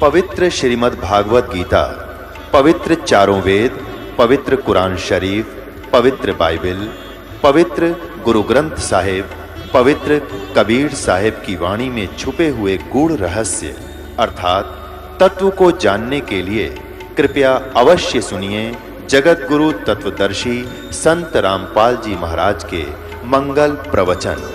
पवित्र श्रीमद् भागवत गीता, पवित्र चारों वेद, पवित्र कुरान शरीफ, पवित्र बाइबल, पवित्र गुरु ग्रंथ साहिब, पवित्र कबीर साहिब की वाणी में छुपे हुए गूढ़ रहस्य अर्थात तत्व को जानने के लिए कृपया अवश्य सुनिए जगत गुरु तत्वदर्शी संत रामपाल जी महाराज के मंगल प्रवचन।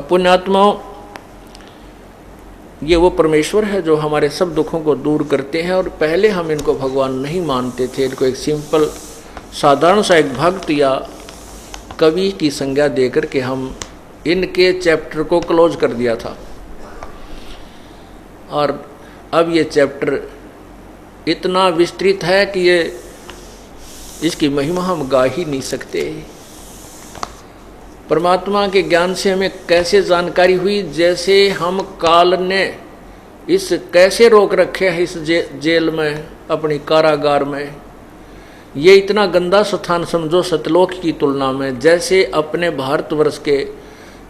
पुण्यात्माओं, ये वो परमेश्वर है जो हमारे सब दुखों को दूर करते हैं। और पहले हम इनको भगवान नहीं मानते थे, इनको एक सिंपल साधारण सा एक भक्त या कवि की संज्ञा देकर के हम इनके चैप्टर को क्लोज कर दिया था। और अब ये चैप्टर इतना विस्तृत है कि ये इसकी महिमा हम गा ही नहीं सकते। परमात्मा के ज्ञान से हमें कैसे जानकारी हुई, जैसे हम काल ने इस कैसे रोक रखे हैं इस जेल में, अपनी कारागार में। ये इतना गंदा स्थान समझो सतलोक की तुलना में। जैसे अपने भारतवर्ष के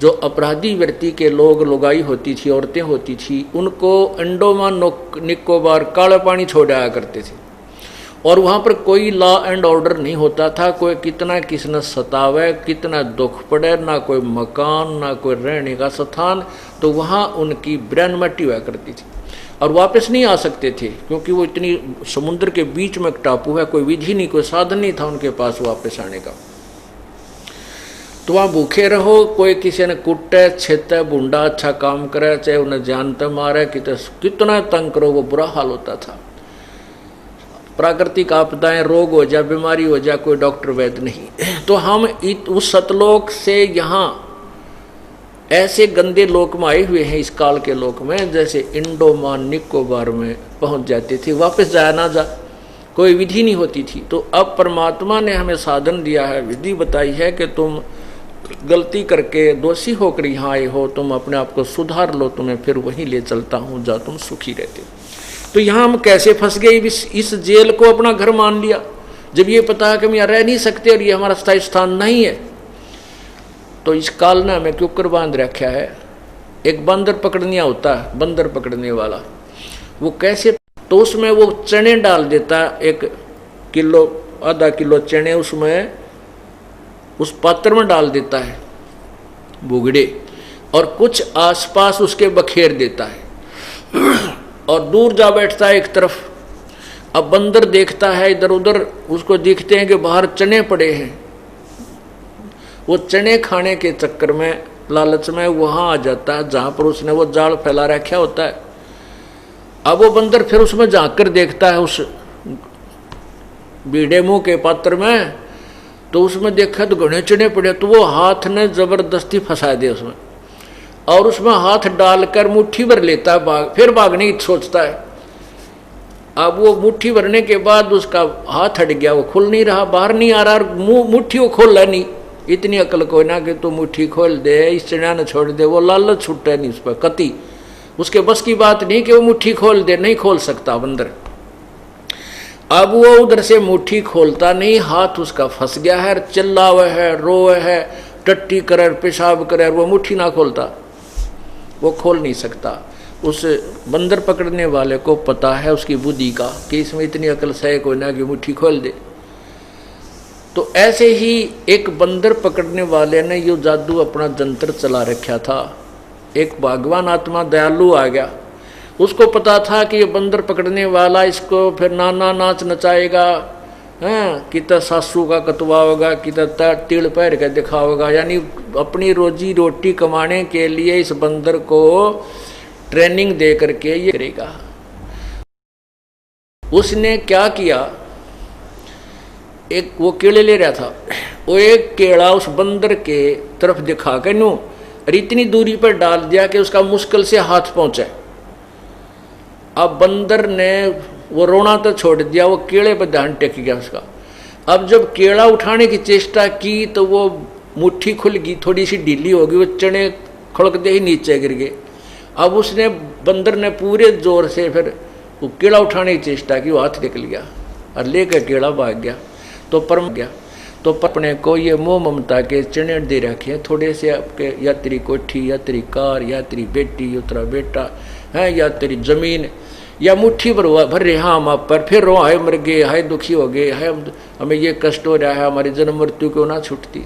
जो अपराधी व्यक्ति के लोग लुगाई होती थी, औरतें होती थी, उनको अंडोमान निकोबार काला पानी छोड़ाया करते थे और वहाँ पर कोई लॉ एंड ऑर्डर नहीं होता था। कोई कितना किसने सतावे, कितना दुख पड़े, ना कोई मकान ना कोई रहने का स्थान, तो वहाँ उनकी ब्रेन मट्टी हुआ करती थी और वापस नहीं आ सकते थे, क्योंकि वो इतनी समुद्र के बीच में एक टापू है, कोई विधि नहीं, कोई साधन नहीं था उनके पास वापस आने का। तो वहाँ भूखे रहो, कोई किसी ने कुटे छेते बूंदा अच्छा काम करे, चाहे उन्हें जानते मारे, कितना तंग करो, वो बुरा हाल होता था। प्राकृतिक आपदाएं, रोग हो जाए, बीमारी हो जाए, कोई डॉक्टर वैद्य नहीं। तो हम उस सतलोक से यहाँ ऐसे गंदे लोक में आए हुए हैं, इस काल के लोक में, जैसे अंडोमान निकोबार में पहुँच जाते थे, वापस जाया ना जा, कोई विधि नहीं होती थी। तो अब परमात्मा ने हमें साधन दिया है, विधि बताई है कि तुम गलती करके दोषी होकर यहाँ आए हो, तुम अपने आप को सुधार लो, तुम्हें फिर वहीं ले चलता हूँ जहाँ तुम सुखी रहते हो। तो यहाँ हम कैसे फंस गए, इस जेल को अपना घर मान लिया, जब ये पता है कि हम यहाँ रह नहीं सकते और ये हमारा स्थायी स्थान नहीं है। तो इस काल ने हमें क्यों कर बांध रखा है। एक बंदर पकड़निया होता है, बंदर पकड़ने वाला, वो कैसे, तो उसमें वो चने डाल देता है, 1 किलो आधा किलो चने उसमें उस पात्र में डाल देता है बुगड़े, और कुछ आसपास उसके बखेर देता है और दूर जा बैठता है एक तरफ। अब बंदर देखता है इधर उधर, उसको दिखते हैं कि बाहर चने पड़े हैं, वो चने खाने के चक्कर में, लालच में वहां आ जाता है जहां पर उसने वो जाल फैला रखा होता है। अब वो बंदर फिर उसमें झांक कर देखता है उस बीड़े मुंह के पात्र में, तो उसमें देखा तो घने चने पड़े, तो वो हाथ ने जबरदस्ती फंसा दिया उसमें और उसमें हाथ डालकर मुट्ठी भर लेता है, फिर भागने की सोचता है। अब वो मुट्ठी भरने के बाद उसका हाथ हट गया, वो खुल नहीं रहा, बाहर नहीं आ रहा, मुंह मुट्ठी वो खोल नहीं। इतनी अकल कोई ना कि तू मुट्ठी खोल दे, इस चिड़िया ने छोड़ दे, वो लालच छूटे नहीं उस पर कति, उसके बस की बात नहीं कि वो मुट्ठी खोल दे, नहीं खोल सकता बंदर। अब वो उधर से मुट्ठी खोलता नहीं, हाथ उसका फंस गया है, चिल्लावे है, रोए है, टट्टी करे, पेशाब करे, वो मुट्ठी ना खोलता, वो खोल नहीं सकता। उस बंदर पकड़ने वाले को पता है उसकी बुद्धि का कि इसमें इतनी अकल सही कोई ना कि मुट्ठी खोल दे। तो ऐसे ही एक बंदर पकड़ने वाले ने यो जादू अपना जंतर चला रखा था। एक भगवान आत्मा दयालु आ गया, उसको पता था कि ये बंदर पकड़ने वाला इसको फिर नाना नाच नचाएगा, हाँ, कितना सासू का कतवाओगा, कितना तिल पैर के दिखाओगा। यानी अपनी रोजी रोटी कमाने के लिए इस बंदर को ट्रेनिंग दे करके ये करेगा। उसने क्या किया, एक वो केले ले रहा था, वो एक केला उस बंदर के तरफ दिखा के नो और इतनी दूरी पर डाल दिया कि उसका मुश्किल से हाथ पहुंचे। अब बंदर ने वो रोना तो छोड़ दिया, वो केले पर ध्यान टेक गया उसका। अब जब केला उठाने की चेष्टा की तो वो मुट्ठी खुल गई, थोड़ी सी ढीली होगी, वो चने खुड़क दे ही नीचे गिर गए। अब उसने बंदर ने पूरे जोर से फिर वो केला उठाने की चेष्टा की, वो हाथ निकल गया और लेकर केला भाग गया। तो परम गया तो अपने को ये मोह ममता के चने दे रखे हैं, थोड़े से आपके या तेरी कोठी या तेरी कार या तेरी बेटी या तेरा बेटा है या तेरी जमीन या मुट्ठी भर रहे हाँ हम आप पर, फिर रो हाय मर गए, हाय दुखी हो गए, हाय हमें ये कष्ट हो रहा है, हमारी जन्म मृत्यु क्यों ना छूटती।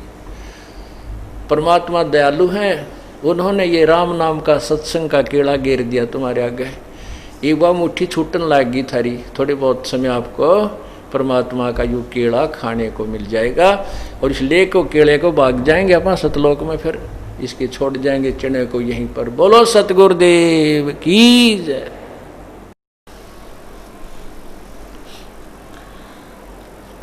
परमात्मा दयालु हैं, उन्होंने ये राम नाम का सत्संग का केला गिर दिया तुम्हारे आगे। एक बार मुट्ठी छूटन लगी थारी, थोड़े बहुत समय आपको परमात्मा का यू केला खाने को मिल जाएगा और इस ले को केले को भाग जाएंगे अपना सतलोक में, फिर इसके छोड़ जाएंगे चने को यहीं पर। बोलो सतगुरुदेव की जय।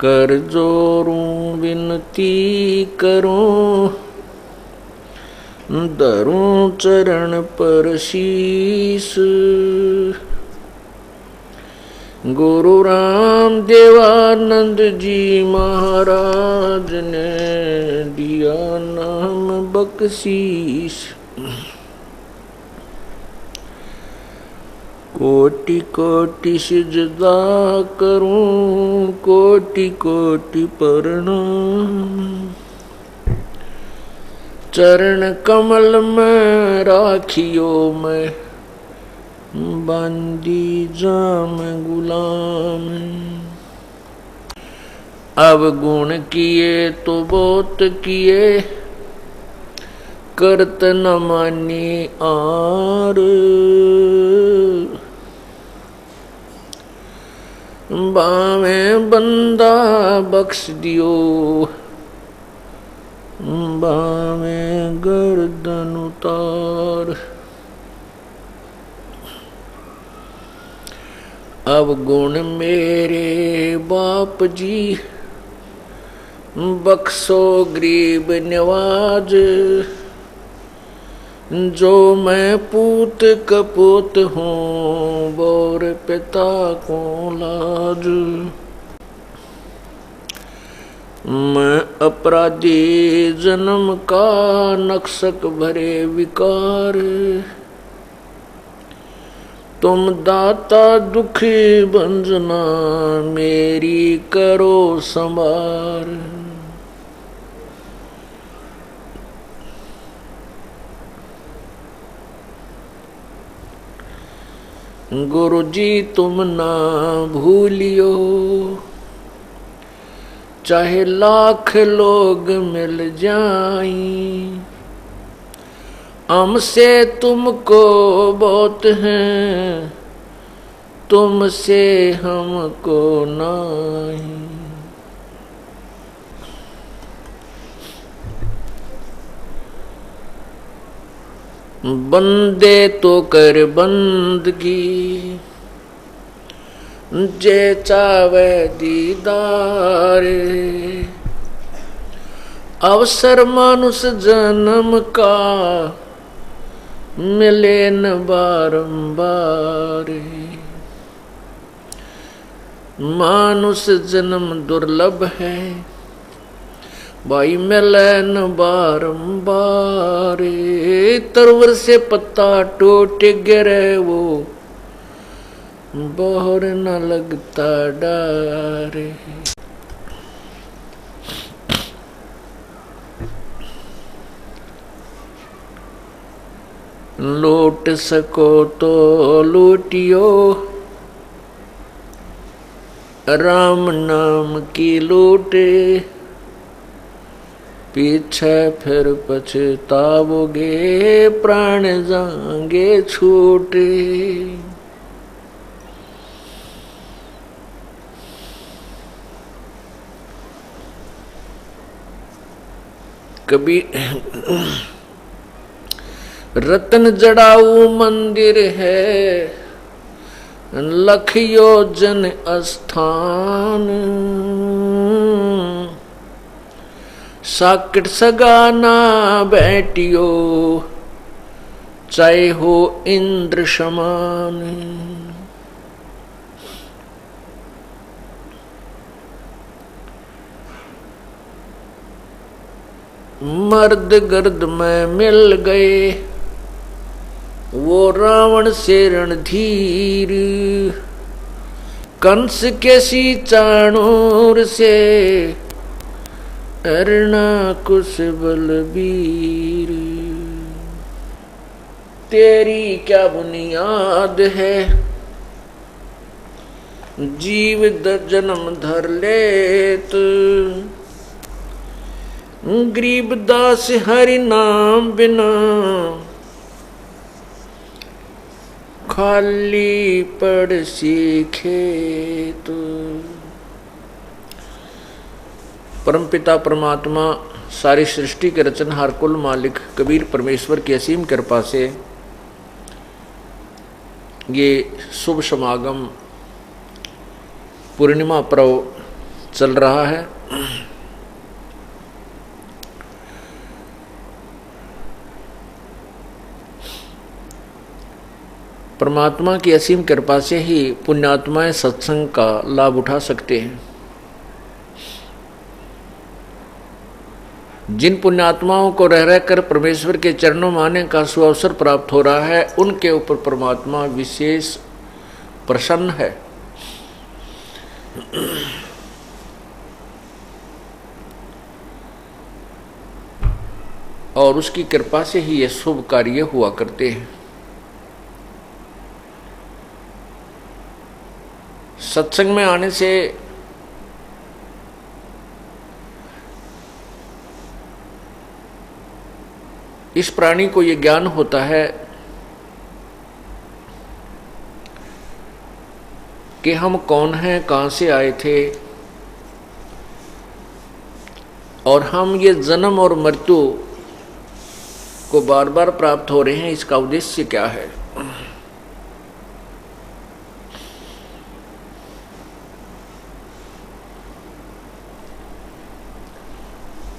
कर जोरूं विनती करूं, धरूं चरण पर शीस, गुरु राम देवानंद जी महाराज ने दिया नाम बख्शीश। कोटि कोटि सिजदा करूं, कोटि कोटि प्रणाम, चरण कमल में राखियो मैं, बांदी जाम गुलाम। अब गुण किए तो बहुत किए, करत न मानी आर, बावे बंदा बख्श दियो, बावे गर्दन उतार। अब गुण मेरे बाप जी, बख्शो गरीब नवाज, जो मैं पूत कपूत हूँ बोर पिता को लाज। मैं अपराधी जन्म का नक्सक भरे विकार, तुम दाता दुखी भंजना मेरी करो संभार। गुरु जी तुम ना भूलियो, चाहे लाख लोग मिल जाएं, हमसे तुमको बहुत हैं, तुमसे हमको नहीं। बंदे तो कर बंदगी, जे चावे दीदार, अवसर मानुष जन्म का मिले न बारंबार। मानुष जन्म दुर्लभ है भाई, मिले न बारंबार। तरवर से पत्ता टूट गिरे वो बोहर न लगता डारे। लूट सको तो लूटियो, राम नाम की लूटे, पीछे फिर पछताओगे प्राण जाएंगे छूटे। कभी रतन जड़ाऊ मंदिर है, लख योजन स्थान, साकिट सगाना बैठियो, चाहे हो इंद्र समान। मर्द गर्द में मिल गए, वो रावण से रणधीर, कंस के सी चाणूर से, अरना कुश बलबीर। तेरी क्या बुनियाद है, जीव जन्म धर लेत, गरीबदास हरि नाम बिना, खाली पड़ सीखे तो। परमपिता परमात्मा सारी सृष्टि के रचनहार कुल मालिक कबीर परमेश्वर की असीम कृपा से ये शुभ समागम पूर्णिमा पर्व चल रहा है। परमात्मा की असीम कृपा से ही पुण्यात्माएं सत्संग का लाभ उठा सकते हैं। जिन पुण्यात्माओं को रह रहकर परमेश्वर के चरणों में आने का सुअवसर प्राप्त हो रहा है, उनके ऊपर परमात्मा विशेष प्रसन्न है। और उसकी कृपा से ही ये शुभ कार्य हुआ करते हैं। सत्संग में आने से इस प्राणी को ये ज्ञान होता है कि हम कौन हैं, कहां से आए थे, और हम ये जन्म और मृत्यु को बार बार प्राप्त हो रहे हैं, इसका उद्देश्य क्या है।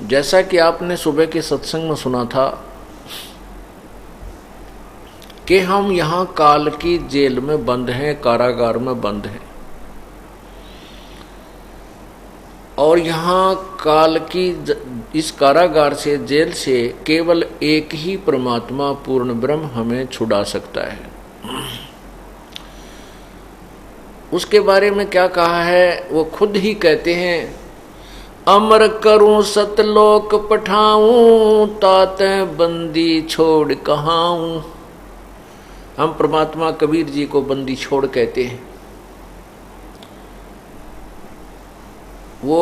जैसा कि आपने सुबह के सत्संग में सुना था कि हम यहाँ काल की जेल में बंद हैं, कारागार में बंद हैं, और यहाँ काल की इस कारागार से, जेल से केवल एक ही परमात्मा पूर्ण ब्रह्म हमें छुड़ा सकता है। उसके बारे में क्या कहा है वो खुद ही कहते हैं, अमर करूं सतलोक पठाऊं, ताते बंदी छोड़ कहाऊं। हम परमात्मा कबीर जी को बंदी छोड़ कहते हैं। वो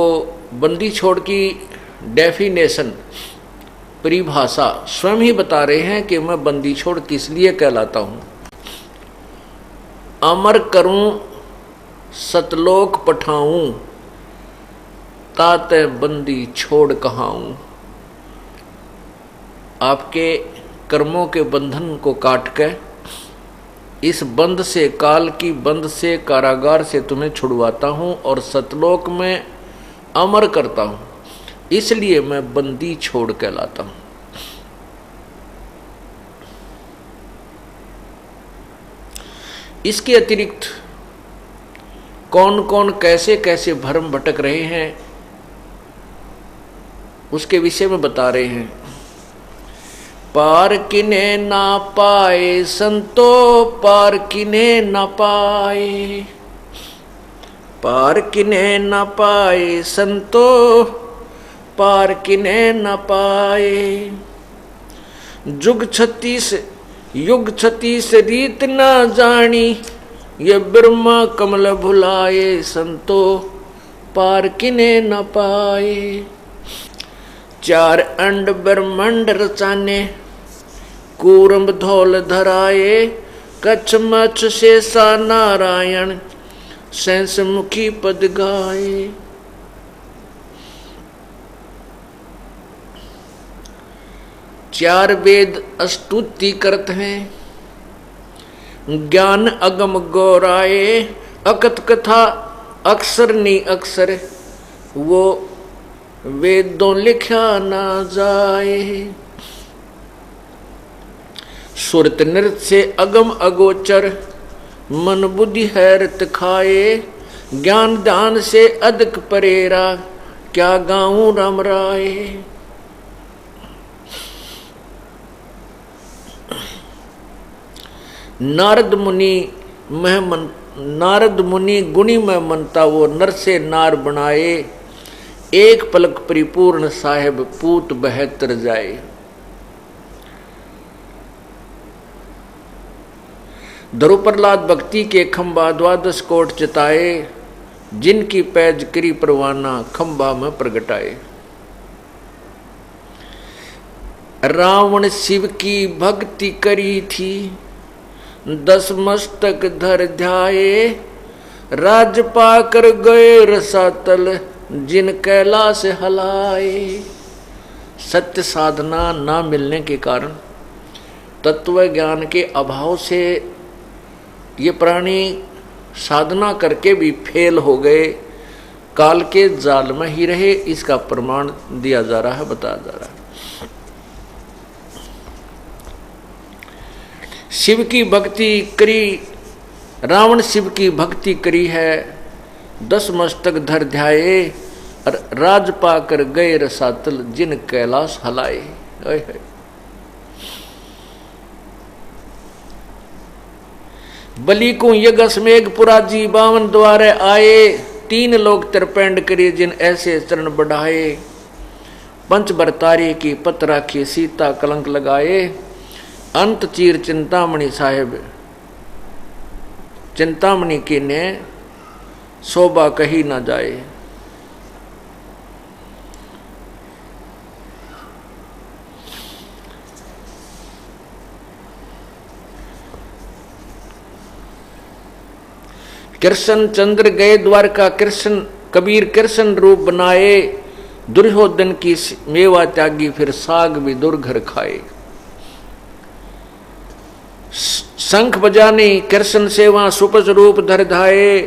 बंदी छोड़ की डेफिनेशन, परिभाषा स्वयं ही बता रहे हैं कि मैं बंदी छोड़ किस लिए कहलाता हूं। अमर करूं सतलोक पठाऊं, ताते बंदी छोड़ कहाऊं। आपके कर्मों के बंधन को काट के इस बंद से, काल की बंद से, कारागार से तुम्हें छुड़वाता हूं और सतलोक में अमर करता हूं, इसलिए मैं बंदी छोड़ कहलाता हूं। इसके अतिरिक्त कौन कौन कैसे कैसे भ्रम भटक रहे हैं उसके विषय में बता रहे हैं। पार किने ना पाए संतो, पार किने ना पाए, पार किने ना पाए संतो, पार किने ना पाए। युग 36 रीत ना जानी, ये ब्रह्मा कमल भुलाए संतो, पार किने न पाए। 4 अंड ब्रह्मांड रचाने, कूरम धौल धराए, कच्छ मच्छ शेषा नारायण, सैंस मुखी पद गाए। चार वेद स्तुति करत हैं, ज्ञान अगम गौराए, अकत कथा अक्षर नी अक्षर, वो वेदों लिखा ना जाए। सुरत नृत्य से अगम अगोचर, मन बुद्धि हैरत खाए, ज्ञान ध्यान से अधिक परेरा, क्या गाऊं राम राय। नारद मुनि गुणी में मनता, वो नर से नार बनाए, एक पलक परिपूर्ण साहेब पूत बहतर जाए। ध्रुव प्रहलाद भक्ति के खंबा द्वादश कोट चिताए, जिनकी पैज करी परवाना खंबा में प्रगटाए। रावण शिव की भक्ति करी थी, 10 मस्तक धर ध्याये, राज पाकर गए रसातल, जिन कैलाश हलाए। सत्य साधना ना मिलने के कारण, तत्व ज्ञान के अभाव से ये प्राणी साधना करके भी फेल हो गए, काल के जाल में ही रहे। इसका प्रमाण दिया जा रहा है, बताया जा रहा है। शिव की भक्ति करी, रावण शिव की भक्ति करी है, 10 मस्तक धर ध्याये, राज पाकर गए रसातल, जिन कैलाश हलाए। बलि को यज्ञ पुराजी 52 द्वारे आए, 3 लोग त्रिपेंड करिए, जिन ऐसे चरण बढ़ाए। पंच बरतारी की पत राखी, सीता कलंक लगाए, अंत चीर चिंतामणि साहेब, चिंतामणि की ने शोभा कही ना जाए। कृष्ण चंद्र गए द्वारका, कृष्ण कबीर कृष्ण रूप बनाए, दुर्योधन की मेवा त्यागी, फिर साग भी दुर्घर खाए। शंख बजाने कृष्ण सेवा, सुपस रूप धर धाये,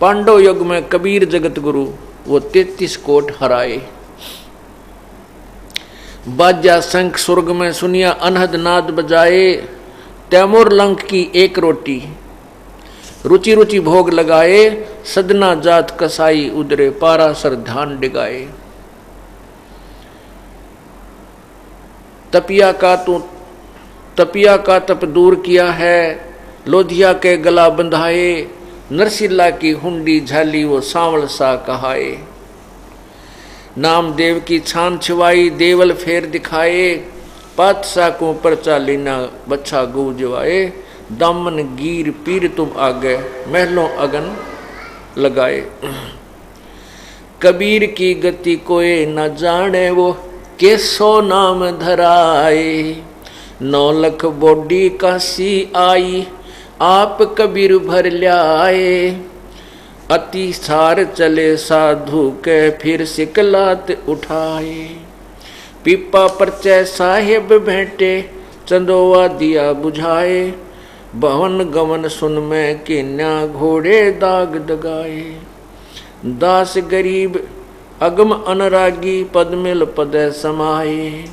पांडव युग में कबीर जगत गुरु, वो 33 कोट हराए। बाजा शंख स्वर्ग में सुनिया, अनहद नाद बजाए, तैमूर लंक की एक रोटी, रुचि रुचि भोग लगाए, सदना जात कसाई उदरे, पारासर ध्यान डिगाए। तपिया का तप दूर किया है, लोधिया के गला बंधाए, नरसिल्ला की हुंडी झाली, वो सांवल सा कहाए। नामदेव की छान छिवाई, देवल फेर दिखाए, पातशाह को परचा लेना, बच्चा गूंजवाए। दामन गिर पीर तुम आगे, महलों अगन लगाए। कबीर की गति कोई न जाने, वो केसो नाम धराए। 9 लाख बोडी काशी आई, आप कबीर भर ल्याए। अति सार चले साधु के, फिर सिकलात उठाए। पीपा परचय साहेब भेंटे, चंदोवा दिया बुझाए। भवन गवन सुन में किन्या, घोड़े दाग दगाए। दास गरीब अगम अनरागी, पद मिल पद समाये।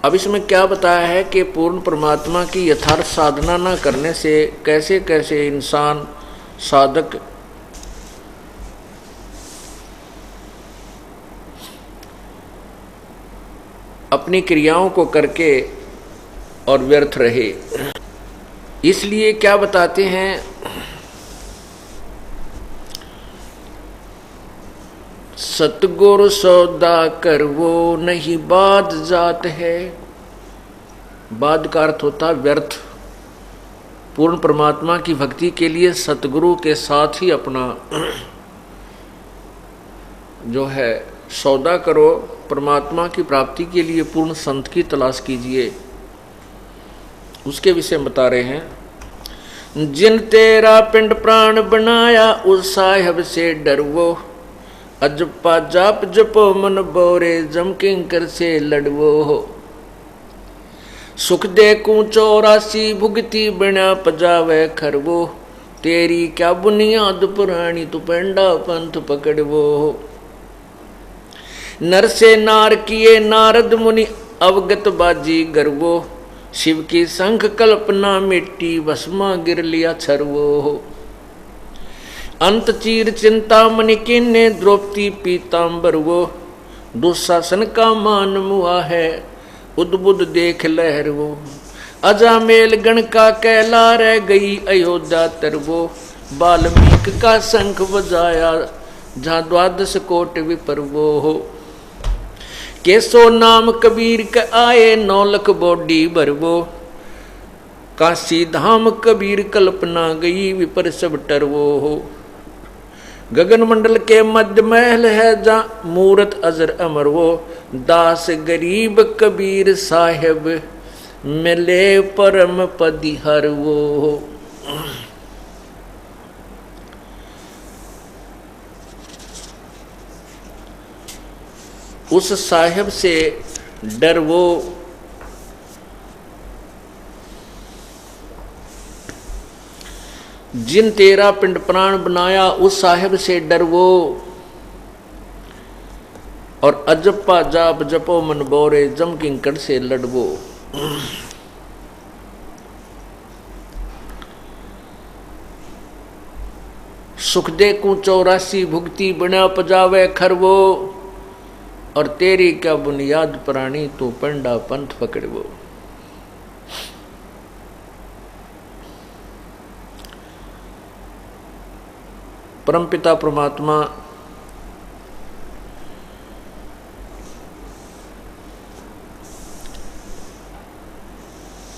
अब इसमें क्या बताया है कि पूर्ण परमात्मा की यथार्थ साधना न करने से कैसे कैसे इंसान साधक अपनी क्रियाओं को करके और व्यर्थ रहे। इसलिए क्या बताते हैं, सतगुरु सौदा कर वो नहीं बाद जात है। बाद का अर्थ होता व्यर्थ। पूर्ण परमात्मा की भक्ति के लिए सतगुरु के साथ ही अपना जो है सौदा करो। परमात्मा की प्राप्ति के लिए पूर्ण संत की तलाश कीजिए। उसके विषय में बता रहे हैं, जिन तेरा पिंड प्राण बनाया, उस साहिब से डरवो। अजपा जाप जपो मन बोरे जम किंकर से लड़वो हो। सुख दे कू 84 भुगती बिना पजावे खरवो। तेरी क्या बुनियाद पुरानी तू पेंडा पंथ पकड़वो हो। नर से नार किए नारद मुनि अवगत बाजी गर्वो। शिव की संख कल्पना मिट्टी भस्मा गिर लिया छरवो हो। अंत चीर चिंतामणि किन्ने द्रौपदी पीतांबर वो। दुशासन का मान मुआ है उद्बुद देख लहर वो। अजामेल गण का कहला रह गई अयोध्या तरवो। वाल्मीकि का शंख बजाया जहाँ 12 कोट विपरवो हो। केसो नाम कबीर के आए 9 लाख बॉडी भरवो। काशी धाम कबीर कल्पना गई विपर सब टरवो हो। गगन मंडल के मध्य महल है जहाँ मूरत अजर अमर वो। दास गरीब कबीर साहेब मिले परम पदी हर वो। उस साहेब से डर वो जिन तेरा पिंड प्राण बनाया। उस साहेब से डर वो और अजप्पा जाप जपो मन बोरे जम किंकड़ से लड़वो। सुख दे कू 84 भुगती बिना पजावे खरवो। और तेरी क्या बुनियाद प्राणी तू पंडा पंथ पकड़वो। परमपिता परमात्मा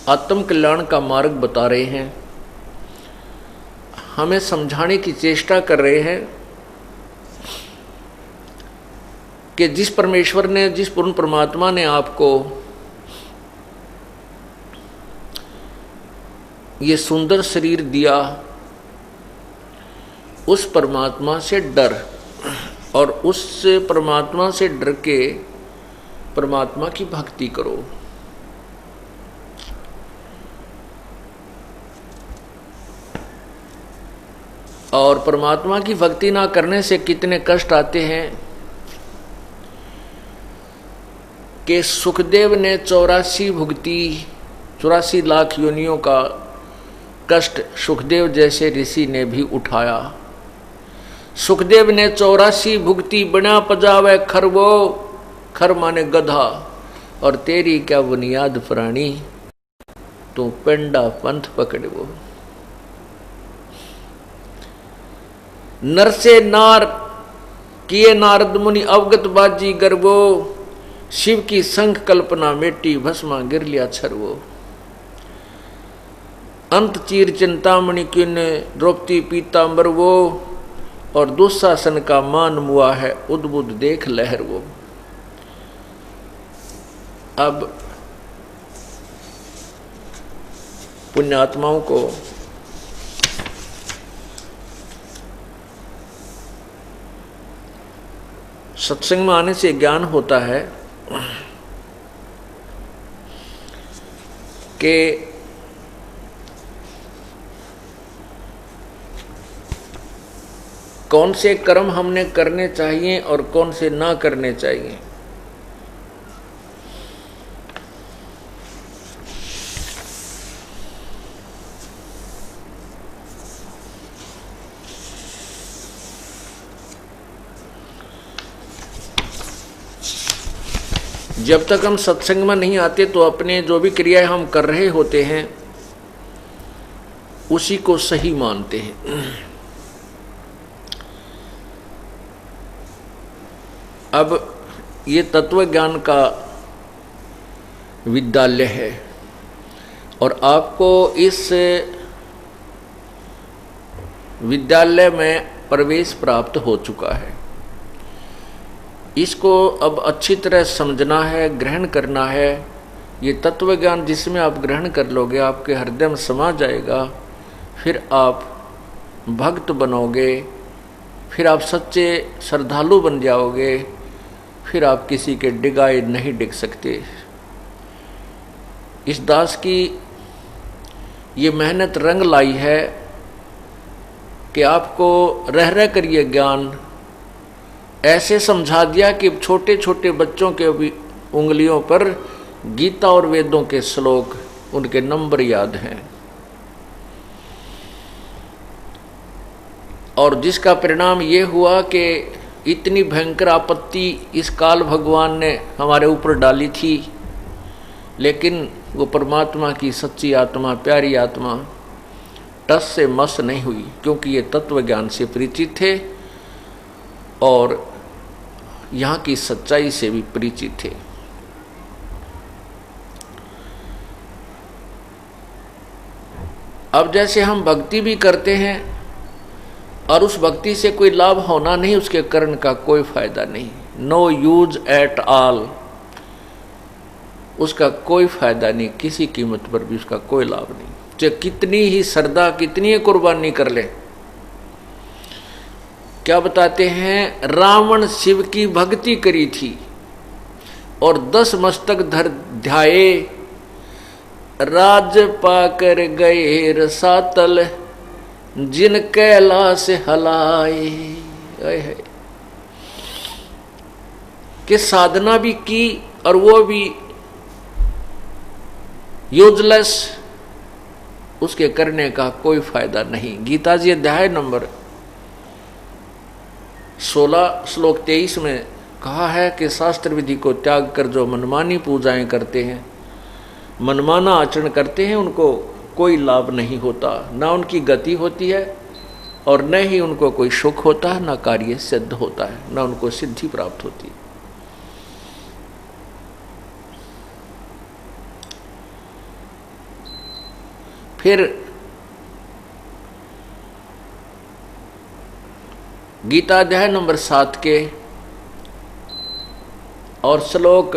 आत्म कल्याण का मार्ग बता रहे हैं, हमें समझाने की चेष्टा कर रहे हैं कि जिस परमेश्वर ने, जिस पूर्ण परमात्मा ने आपको ये सुंदर शरीर दिया, उस परमात्मा से डर और उस परमात्मा से डर के परमात्मा की भक्ति करो। और परमात्मा की भक्ति ना करने से कितने कष्ट आते हैं कि सुखदेव ने 84 भुगती, 84 लाख योनियों का कष्ट सुखदेव जैसे ऋषि ने भी उठाया। सुखदेव ने 84 भुगती बिना पजावे खरवो। खर माने गधा। और तेरी क्या बुनियाद प्राणी तू पेंडा पंथ पकड़वो। नर से नार किए नारद मुनि अवगत बाजी गर्वो। शिव की संख कल्पना मेटी भस्मा गिर लिया छरवो। अंत चीर चिंतामणि किन द्रौपदी पीतांबर वो। और दुशासन का मान मुआ है उद्बुद देख लहर वो। अब पुण्यात्माओं को सत्संग में आने से ज्ञान होता है कि कौन से कर्म हमने करने चाहिए और कौन से ना करने चाहिए। जब तक हम सत्संग में नहीं आते तो अपने जो भी क्रियाएं हम कर रहे होते हैं उसी को सही मानते हैं। अब ये तत्व ज्ञान का विद्यालय है और आपको इस विद्यालय में प्रवेश प्राप्त हो चुका है। इसको अब अच्छी तरह समझना है, ग्रहण करना है। ये तत्व ज्ञान जिसमें आप ग्रहण कर लोगे, आपके हृदय में समा जाएगा, फिर आप भक्त बनोगे फिर आप सच्चे श्रद्धालु बन जाओगे, फिर आप किसी के डिगाए नहीं डिग सकते। इस दास की ये मेहनत रंग लाई है कि आपको रह रह कर ये ज्ञान ऐसे समझा दिया कि छोटे छोटे बच्चों के भी उंगलियों पर गीता और वेदों के श्लोक, उनके नंबर याद हैं। और जिसका परिणाम ये हुआ कि इतनी भयंकर आपत्ति इस काल भगवान ने हमारे ऊपर डाली थी, लेकिन वो परमात्मा की सच्ची आत्मा, प्यारी आत्मा टस से मस नहीं हुई, क्योंकि ये तत्व ज्ञान से परिचित थे और यहाँ की सच्चाई से भी परिचित थे। अब जैसे हम भक्ति भी करते हैं और उस भक्ति से कोई लाभ होना नहीं, उसके करण का कोई फायदा नहीं, नो यूज एट ऑल, उसका कोई फायदा नहीं, किसी कीमत पर भी उसका कोई लाभ नहीं। चाहे कितनी ही श्रद्धा, कितनी ही कुर्बानी कर ले। क्या बताते हैं, रावण शिव की भक्ति करी थी और 10 मस्तक धर ध्याये, राज पाकर गए रसातल, जिन कैलाश हलाए। कि साधना भी की और वो भी यूजलेस, उसके करने का कोई फायदा नहीं। गीता जी अध्याय नंबर 16 श्लोक 23 में कहा है कि शास्त्र विधि को त्याग कर जो मनमानी पूजाएं करते हैं, मनमाना आचरण करते हैं, उनको कोई लाभ नहीं होता, ना उनकी गति होती है और न ही उनको कोई सुख होता है, ना कार्य सिद्ध होता है, ना उनको सिद्धि प्राप्त होती है। फिर गीता अध्याय नंबर 7 के और श्लोक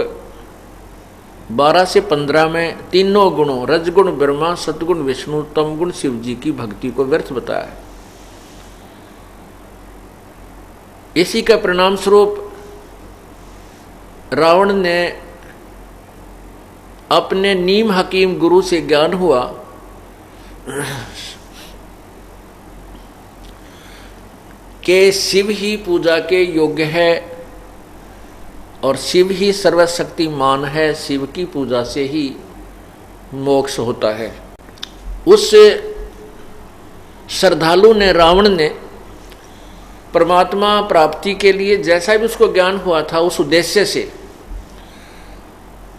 12 से 15 में तीनों गुणों, रजगुण ब्रह्मा, सतगुण विष्णु, तमगुण शिव जी की भक्ति को व्यर्थ बताया है। इसी का परिणाम स्वरूप रावण ने अपने नीम हकीम गुरु से ज्ञान हुआ कि शिव ही पूजा के योग्य है और शिव ही सर्वशक्तिमान है, शिव की पूजा से ही मोक्ष होता है। उस श्रद्धालु ने, रावण ने परमात्मा प्राप्ति के लिए जैसा भी उसको ज्ञान हुआ था, उस उद्देश्य से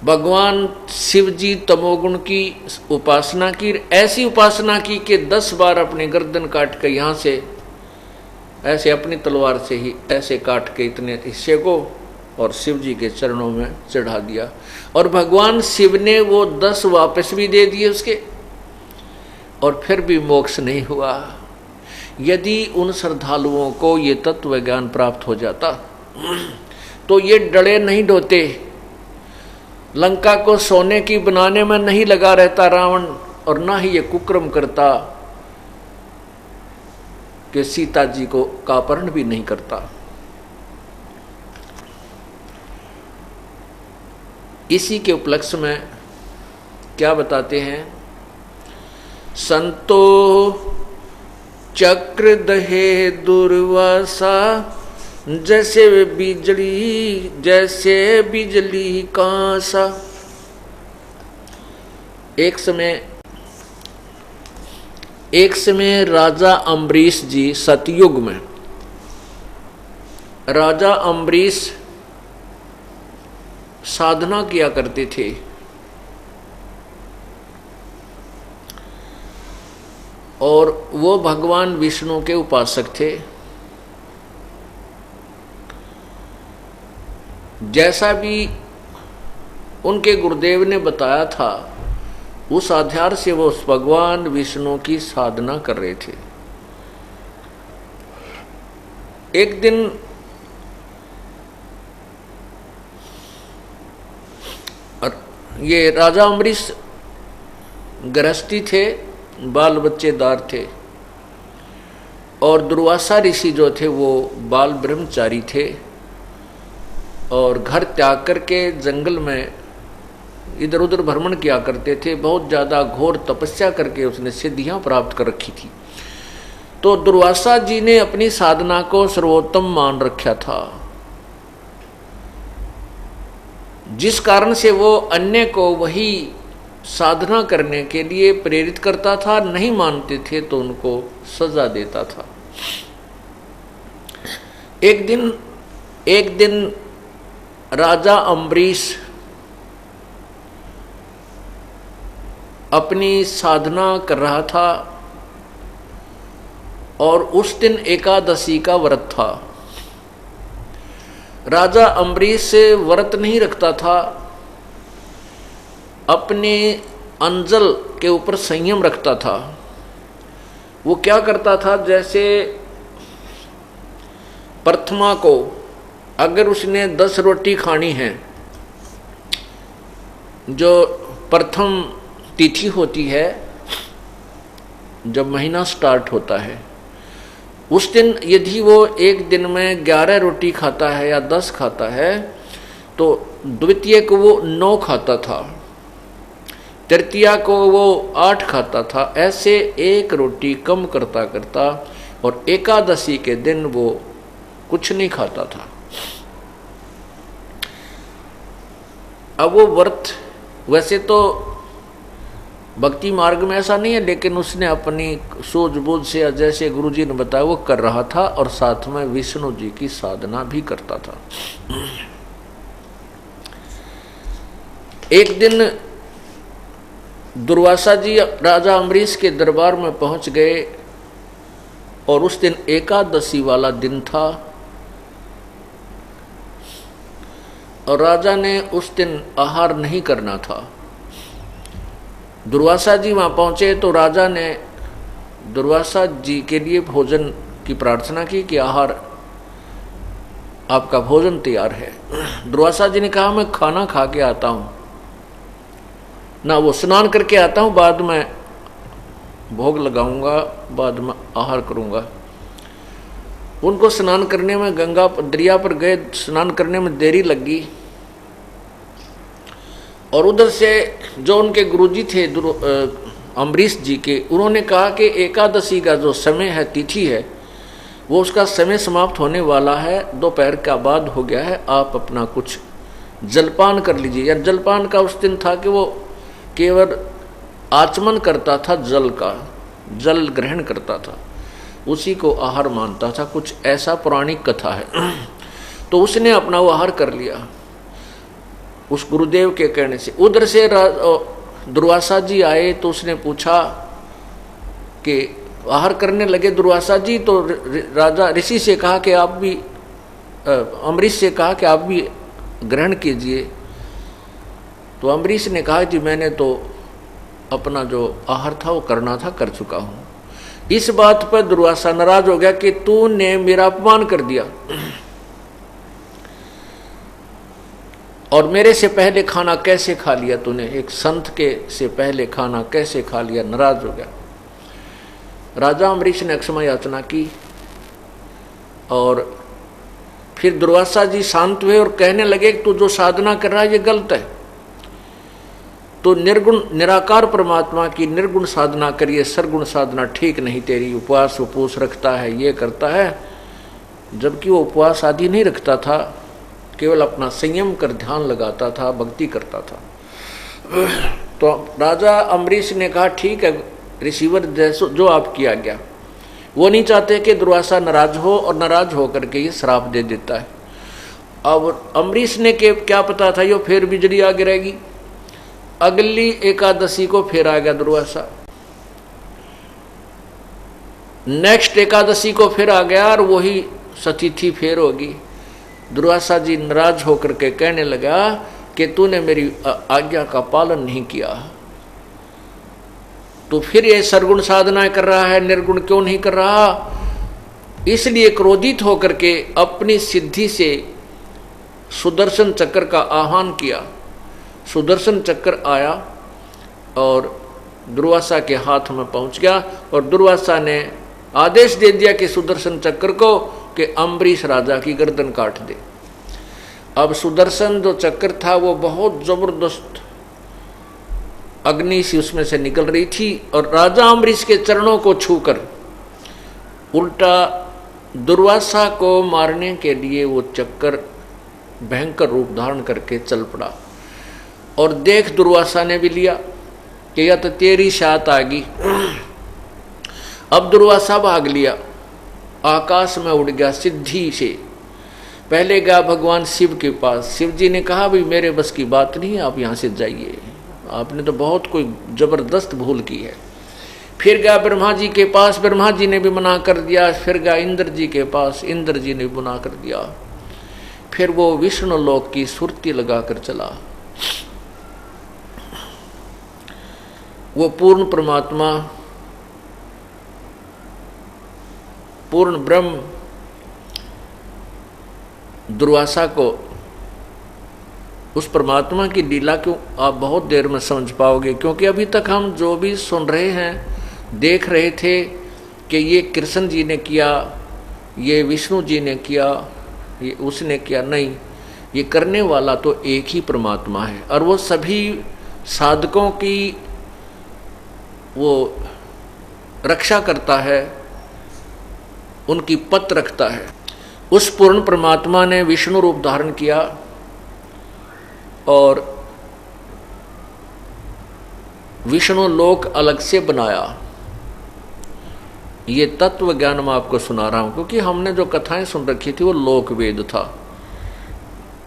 भगवान शिव जी तमोगुण की उपासना की, ऐसी उपासना की कि 10 बार अपनी गर्दन काट के यहाँ से ऐसे अपनी तलवार से ही ऐसे काट के इतने हिस्से को और शिव जी के चरणों में चढ़ा दिया। और भगवान शिव ने वो 10 वापस भी दे दिए उसके, और फिर भी मोक्ष नहीं हुआ। यदि उन श्रद्धालुओं को ये तत्व ज्ञान प्राप्त हो जाता तो ये डरे नहीं ढोते, लंका को सोने की बनाने में नहीं लगा रहता रावण, और ना ही ये कुक्रम करता कि सीता जी को का अपहरण भी नहीं करता। इसी के उपलक्ष्य में क्या बताते हैं, संतो चक्र दहे दुर्वासा, जैसे बिजली कांसा। एक समय राजा अम्बरीश जी, सतयुग में राजा अम्बरीश साधना किया करते थे। और वो भगवान विष्णु के उपासक थे। जैसा भी उनके गुरुदेव ने बताया था, उस आधार से वो उस भगवान विष्णु की साधना कर रहे थे। एक दिन ये राजा अम्बरीश गृहस्थी थे, बाल बच्चेदार थे। और दुर्वासा ऋषि जो थे वो बाल ब्रह्मचारी थे और घर त्याग करके जंगल में इधर उधर भ्रमण किया करते थे। बहुत ज़्यादा घोर तपस्या करके उसने सिद्धियां प्राप्त कर रखी थी। तो दुर्वासा जी ने अपनी साधना को सर्वोत्तम मान रखा था, जिस कारण से वो अन्य को वही साधना करने के लिए प्रेरित करता था। नहीं मानते थे तो उनको सजा देता था। एक दिन राजा अम्बरीश अपनी साधना कर रहा था और उस दिन एकादशी का व्रत था। राजा अम्बरीश व्रत नहीं रखता था, अपने अंजल के ऊपर संयम रखता था। वो क्या करता था, जैसे प्रथमा को अगर उसने 10 रोटी खानी है, जो प्रथम तिथि होती है जब महीना स्टार्ट होता है, उस दिन यदि वो एक दिन में 11 रोटी खाता है या 10 खाता है तो द्वितीय को वो 9 खाता था, तृतीया को वो 8 खाता था। ऐसे एक रोटी कम करता करता और एकादशी के दिन वो कुछ नहीं खाता था। अब वो व्रत वैसे तो भक्ति मार्ग में ऐसा नहीं है, लेकिन उसने अपनी सूझबूझ से जैसे गुरुजी ने बताया वो कर रहा था और साथ में विष्णु जी की साधना भी करता था। एक दिन दुर्वासा जी राजा अम्बरीश के दरबार में पहुंच गए और उस दिन एकादशी वाला दिन था और राजा ने उस दिन आहार नहीं करना था। दुर्वासा जी वहाँ पहुँचे तो राजा ने दुर्वासा जी के लिए भोजन की प्रार्थना की कि आहार आपका भोजन तैयार है। दुर्वासा जी ने कहा मैं खाना खा के आता हूँ ना, वो स्नान करके आता हूँ, बाद में भोग लगाऊंगा, बाद में आहार करूँगा। उनको स्नान करने में गंगा दरिया पर गए, स्नान करने में देरी लगी और उधर से जो उनके गुरुजी थे अम्बरीश जी के, उन्होंने कहा कि एकादशी का जो समय है, तिथि है, वो उसका समय समाप्त होने वाला है, दोपहर का बाद हो गया है, आप अपना कुछ जलपान कर लीजिए। या जलपान का उस दिन था कि वो केवल आचमन करता था, जल का जल ग्रहण करता था, उसी को आहार मानता था, कुछ ऐसा पौराणिक कथा है। तो उसने अपना वो आहार कर लिया उस गुरुदेव के कहने से। उधर से दुर्वासा जी आए तो उसने पूछा कि आहार करने लगे दुर्वासा जी, तो राजा ऋषि से कहा कि आप भी, अम्बरीश से कहा कि आप भी ग्रहण कीजिए। तो अम्बरीश ने कहा कि मैंने तो अपना जो आहार था वो करना था, कर चुका हूँ। इस बात पर दुर्वासा नाराज हो गया कि तूने मेरा अपमान कर दिया और मेरे से पहले खाना कैसे खा लिया तूने, एक संत के से पहले खाना कैसे खा लिया। नाराज हो गया। राजा अम्बरीश ने क्षमा याचना की और फिर दुर्वासा जी शांत हुए और कहने लगे कि तू जो साधना कर रहा है ये गलत है, तो निर्गुण निराकार परमात्मा की निर्गुण साधना करिए, सरगुण साधना ठीक नहीं तेरी। उपवास उपवास रखता है, ये करता है, जबकि वो उपवास आदि नहीं रखता था, केवल अपना संयम कर ध्यान लगाता था, भक्ति करता था। तो राजा अम्बरीश ने कहा ठीक है रिसीवर, जैसो जो आप किया गया। वो नहीं चाहते कि दुर्वासा नाराज हो और नाराज होकर के ये श्राप दे देता है। अब अम्बरीश ने के क्या पता था ये फिर बिजली आ गिरेगी। अगली एकादशी को फिर आ गया दुर्वासा, नेक्स्ट एकादशी को फिर आ गया और वही सतिथि फिर होगी। दुर्वासा जी नाराज होकर के कहने लगा कि तूने मेरी आज्ञा का पालन नहीं किया, तो फिर ये सरगुण साधना कर रहा है, निर्गुण क्यों नहीं कर रहा। इसलिए क्रोधित होकर के अपनी सिद्धि से सुदर्शन चक्र का आह्वान किया। सुदर्शन चक्र आया और दुर्वासा के हाथ में पहुंच गया और दुर्वासा ने आदेश दे दिया कि सुदर्शन चक्र को कि अम्बरीश राजा की गर्दन काट दे। अब सुदर्शन जो चक्र था वो बहुत जबरदस्त अग्नि सी उसमें से निकल रही थी और राजा अम्बरीश के चरणों को छूकर उल्टा दुर्वासा को मारने के लिए वो चक्कर भयंकर रूप धारण करके चल पड़ा। और देख दुर्वासा ने भी लिया कि या तो तेरी शात आ गई। अब दुर्वासा भाग लिया, आकाश में उड़ गया सिद्धि से। पहले गया भगवान शिव के पास। शिव जी ने कहा भाई मेरे बस की बात नहीं है, आप यहाँ से जाइए, आपने तो बहुत कोई जबरदस्त भूल की है। फिर गया ब्रह्मा जी के पास, ब्रह्मा जी ने भी मना कर दिया। फिर गया इंद्र जी के पास, इंद्र जी ने भी मना कर दिया। फिर वो विष्णु लोक की सुरती लगाकर चला। वो पूर्ण परमात्मा, पूर्ण ब्रह्म दुर्वासा को, उस परमात्मा की लीला को आप बहुत देर में समझ पाओगे, क्योंकि अभी तक हम जो भी सुन रहे हैं, देख रहे थे कि ये कृष्ण जी ने किया, ये विष्णु जी ने किया, ये उसने किया, नहीं, ये करने वाला तो एक ही परमात्मा है। और वो सभी साधकों की वो रक्षा करता है, उनकी पत रखता है। उस पूर्ण परमात्मा ने विष्णु रूप धारण किया और विष्णु लोक अलग से बनाया। ये तत्व ज्ञान मैं आपको सुना रहा हूं, क्योंकि हमने जो कथाएं सुन रखी थी वो लोक वेद था।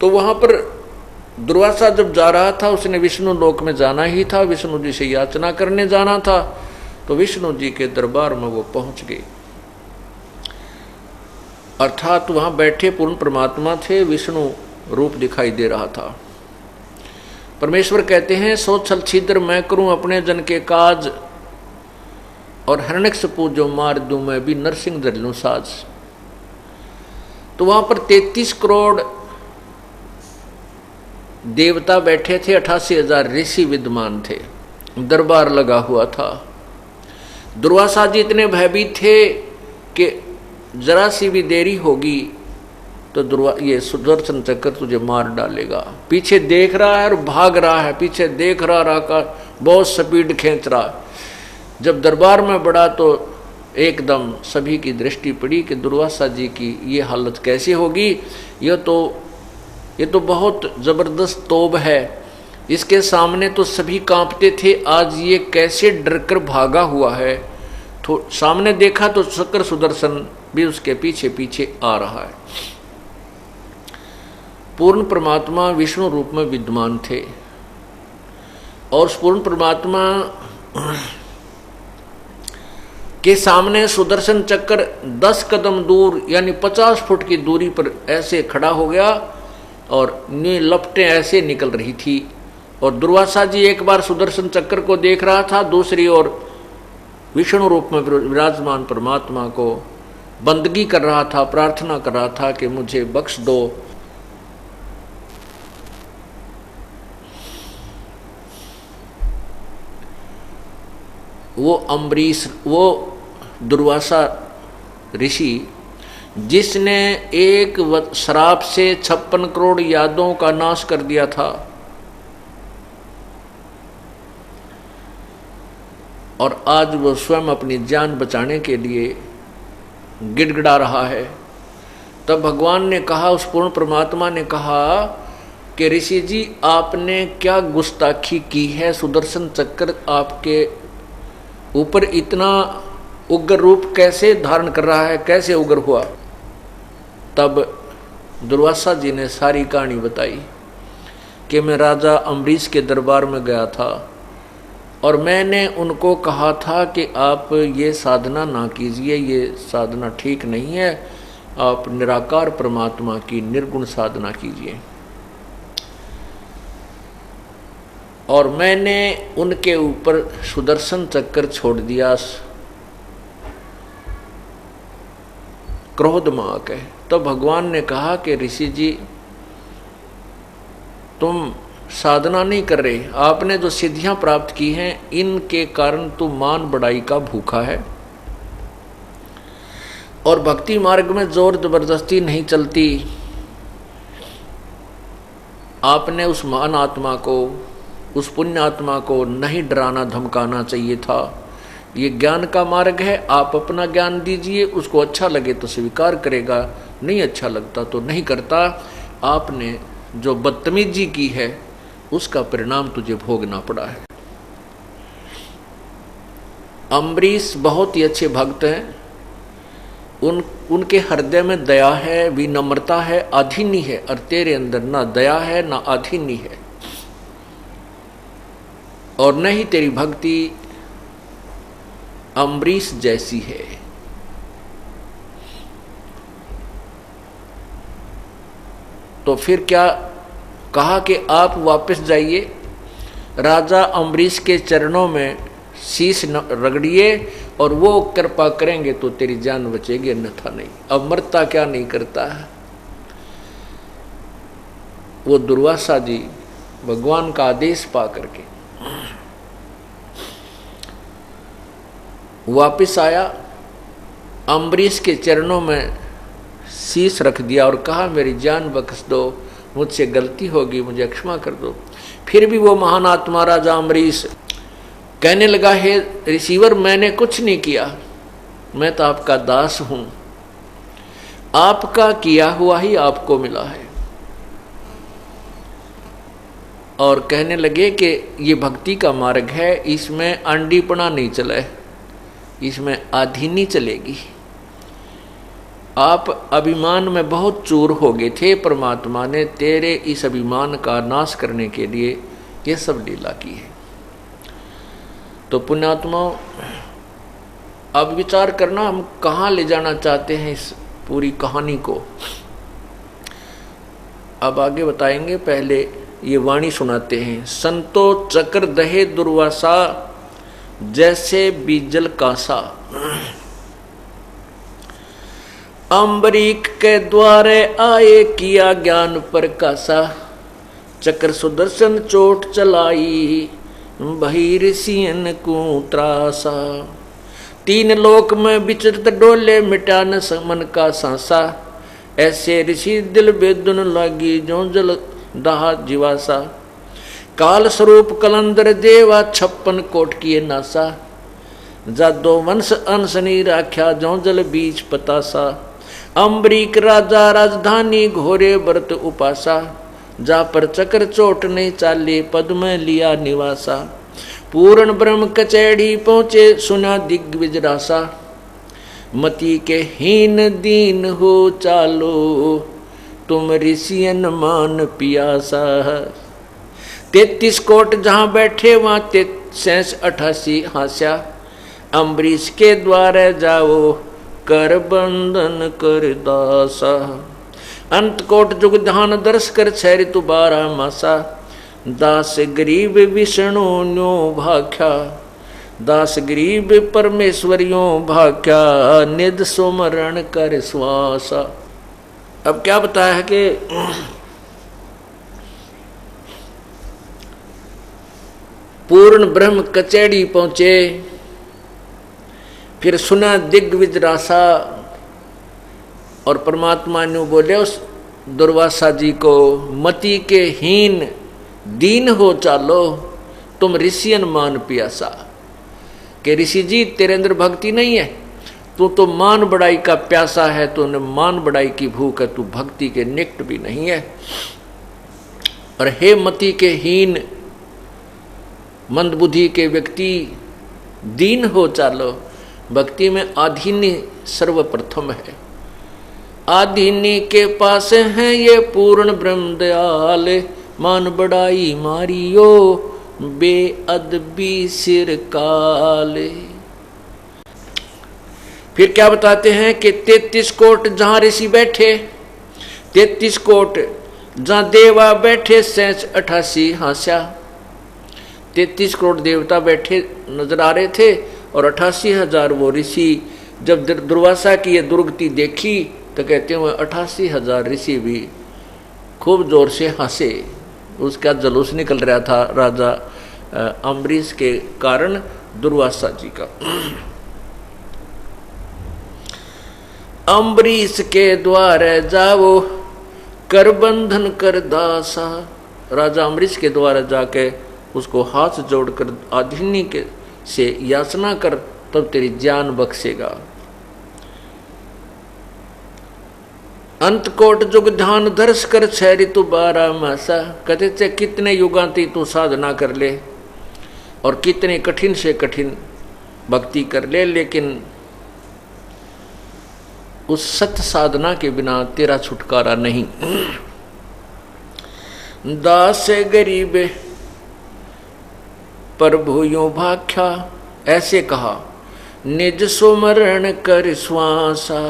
तो वहां पर दुर्वासा जब जा रहा था, उसने विष्णु लोक में जाना ही था, विष्णु जी से याचना करने जाना था। तो विष्णु जी के दरबार में वो पहुंच गए, अर्थात वहां बैठे पूर्ण परमात्मा थे, विष्णु रूप दिखाई दे रहा था। परमेश्वर कहते हैं सो छल छिद्र मैं करूं अपने जन के काज, और हिरण्यकशिपु जो मार दूं मैं भी नरसिंह धर लूं साज। तो वहां पर 33 करोड़ देवता बैठे थे, 88,000 ऋषि विद्यमान थे, दरबार लगा हुआ था। दुर्वासा जी इतने भयभीत थे कि जरा सी भी देरी होगी तो ये सुदर्शन चक्र तुझे मार डालेगा। पीछे देख रहा है और भाग रहा है, पीछे देख रहा का बहुत स्पीड खींच रहा है। जब दरबार में बढ़ा तो एकदम सभी की दृष्टि पड़ी कि दुर्वासा जी की ये हालत कैसे होगी। ये तो बहुत जबरदस्त तोब है, इसके सामने तो सभी कांपते थे, आज ये कैसे डरकर भागा हुआ है। तो सामने देखा तो चक्र सुदर्शन भी उसके पीछे पीछे आ रहा है। पूर्ण परमात्मा विष्णु रूप में विद्यमान थे और उस पूर्ण परमात्मा के सामने सुदर्शन चक्र 10 कदम दूर यानी 50 फुट की दूरी पर ऐसे खड़ा हो गया और लपटें ऐसे निकल रही थी। और दुर्वासा जी एक बार सुदर्शन चक्र को देख रहा था, दूसरी ओर विष्णु रूप में विराजमान परमात्मा को बंदगी कर रहा था, प्रार्थना कर रहा था कि मुझे बख्श दो। वो अम्बरीश, वो दुर्वासा ऋषि जिसने एक श्राप से 56 करोड़ यादों का नाश कर दिया था, और आज वो स्वयं अपनी जान बचाने के लिए गिड़गिड़ा रहा है। तब भगवान ने कहा, उस पूर्ण परमात्मा ने कहा कि ऋषि जी आपने क्या गुस्ताखी की है, सुदर्शन चक्र आपके ऊपर इतना उग्र रूप कैसे धारण कर रहा है, कैसे उग्र हुआ। तब दुर्वासा जी ने सारी कहानी बताई कि मैं राजा अम्बरीश के दरबार में गया था और मैंने उनको कहा था कि आप ये साधना ना कीजिए, ये साधना ठीक नहीं है, आप निराकार परमात्मा की निर्गुण साधना कीजिए। और मैंने उनके ऊपर सुदर्शन चक्र छोड़ दिया क्रोध में आके। तो भगवान ने कहा कि ऋषि जी तुम साधना नहीं कर रहे, आपने जो सिद्धियां प्राप्त की हैं इनके कारण तू मान बढ़ाई का भूखा है। और भक्ति मार्ग में जोर जबरदस्ती नहीं चलती। आपने उस महान आत्मा को, उस पुण्य आत्मा को नहीं डराना धमकाना चाहिए था। ये ज्ञान का मार्ग है, आप अपना ज्ञान दीजिए, उसको अच्छा लगे तो स्वीकार करेगा, नहीं अच्छा लगता तो नहीं करता। आपने जो बदतमीजी की है उसका परिणाम तुझे भोगना पड़ा है। अम्बरीश बहुत ही अच्छे भक्त हैं, उनके हृदय में दया है, विनम्रता है, आधीनी है, और तेरे अंदर ना दया है ना आधीनी है, और न ही तेरी भक्ति अम्बरीश जैसी है। तो फिर क्या कहा कि आप वापस जाइए, राजा अम्बरीश के चरणों में शीश रगड़िए और वो कृपा करेंगे तो तेरी जान बचेगी, अन्यथा नहीं। अब मरता क्या नहीं करता है। वो दुर्वासा जी भगवान का आदेश पा करके वापिस आया, अम्बरीश के चरणों में शीश रख दिया और कहा मेरी जान बख्श दो, मुझसे गलती होगी, मुझे क्षमा कर दो। फिर भी वो महान आत्मा राजा अम्बरीश कहने लगा, हे रिसीवर, मैंने कुछ नहीं किया, मैं तो आपका दास हूं, आपका किया हुआ ही आपको मिला है। और कहने लगे कि ये भक्ति का मार्ग है, इसमें अंडीपना नहीं चला है, इसमें आधीनी चलेगी। आप अभिमान में बहुत चूर हो गए थे, परमात्मा ने तेरे इस अभिमान का नाश करने के लिए ये सब लीला की है। तो पुण्यात्मा, अब विचार करना हम कहाँ ले जाना चाहते हैं इस पूरी कहानी को, अब आगे बताएंगे। पहले ये वाणी सुनाते हैं। संतो चक्र दहे दुर्वासा, जैसे बीजल कासा, अम्बरीक के द्वारे आए किया ज्ञान प्रकाशा, चक्र सुदर्शन चोट चलाई, भई ऋषियन को त्रासा, तीन लोक में विचरत डोले, मिटा न मन का सांसा, ऐसे ऋषि दिल बेदुन लागी, जो जल दहा जीवासा, काल स्वरूप कलंदर देवा, 56 कोट किए नासा, जादो वंश अनसनी राख्या, जो जल बीच पतासा, अम्बरीक राजा राजधानी, घोरे व्रत उपासा, जा पर चक्र चोट नहीं चाले, पद में लिया निवासा, पूर्ण ब्रह्म कचैड़ी पहुंचे, सुना दिग्विजय रासा, मति के हीन दीन हो चालो, तुम ऋषियन मान पियासा। 33 कोट जहां बैठे वहां 88 हास्या, अम्बरीश के द्वारे जाओ, कर बंधन कर दासा, अंत कोट जुग ध्यान दर्श कर, 6 ऋतु 12 मासा, दास गरीब विष्णु न्यो भाख्या, दास गरीब परमेश्वरियों भाख्या, निध सुमरण कर श्वासा। अब क्या बताया है कि पूर्ण ब्रह्म कचैड़ी पहुंचे, फिर सुना दिग्विजय रासा, और परमात्मा ने बोले उस दुर्वासा जी को, मति के हीन दीन हो चालो, तुम ऋषियन मान पियासा, कि ऋषि जी तेरे अंदर भक्ति नहीं है, तू तो मान बढ़ाई का प्यासा है, तूने मान बढ़ाई की भूख है, तू भक्ति के निकट भी नहीं है। और हे मति के हीन मंदबुद्धि के व्यक्ति, दीन हो चालो, भक्ति में आधीनी सर्वप्रथम है। आधीनी के पास है ये पूर्ण ब्रह्म दयाल, मान बढ़ाई मारियो, बेअदबी सिर काले। फिर क्या बताते हैं कि 33 कोट जहां ऋषि बैठे, 33 कोट जहां देवा बैठे, 88 हास्या, 33 करोड़ देवता बैठे नजर आ रहे थे, और 88,000 वो ऋषि। जब दुर्वासा की ये दुर्गति देखी तो कहते हैं 88,000 ऋषि भी खूब जोर से हंसे, उसका जलूस निकल रहा था राजा अम्बरीश के कारण दुर्वासा जी का। अम्बरीश के द्वारे जाओ कर बंधन कर दासा। राजा अम्बरीश के द्वारा जाके उसको हाथ जोड़कर आधिनी के से याचना कर, तब तेरी जान बख्शेगा। अंतकोट जुग ध्यान दर्श कर छह ऋतु 12 मासा। कहते थे कितने युगांती तू साधना कर ले और कितने कठिन से कठिन भक्ति कर ले, लेकिन उस सत्य साधना के बिना तेरा छुटकारा नहीं। दास गरीब प्रभु यूं भाख्या, ऐसे कहा निज सुमरण कर श्वासा,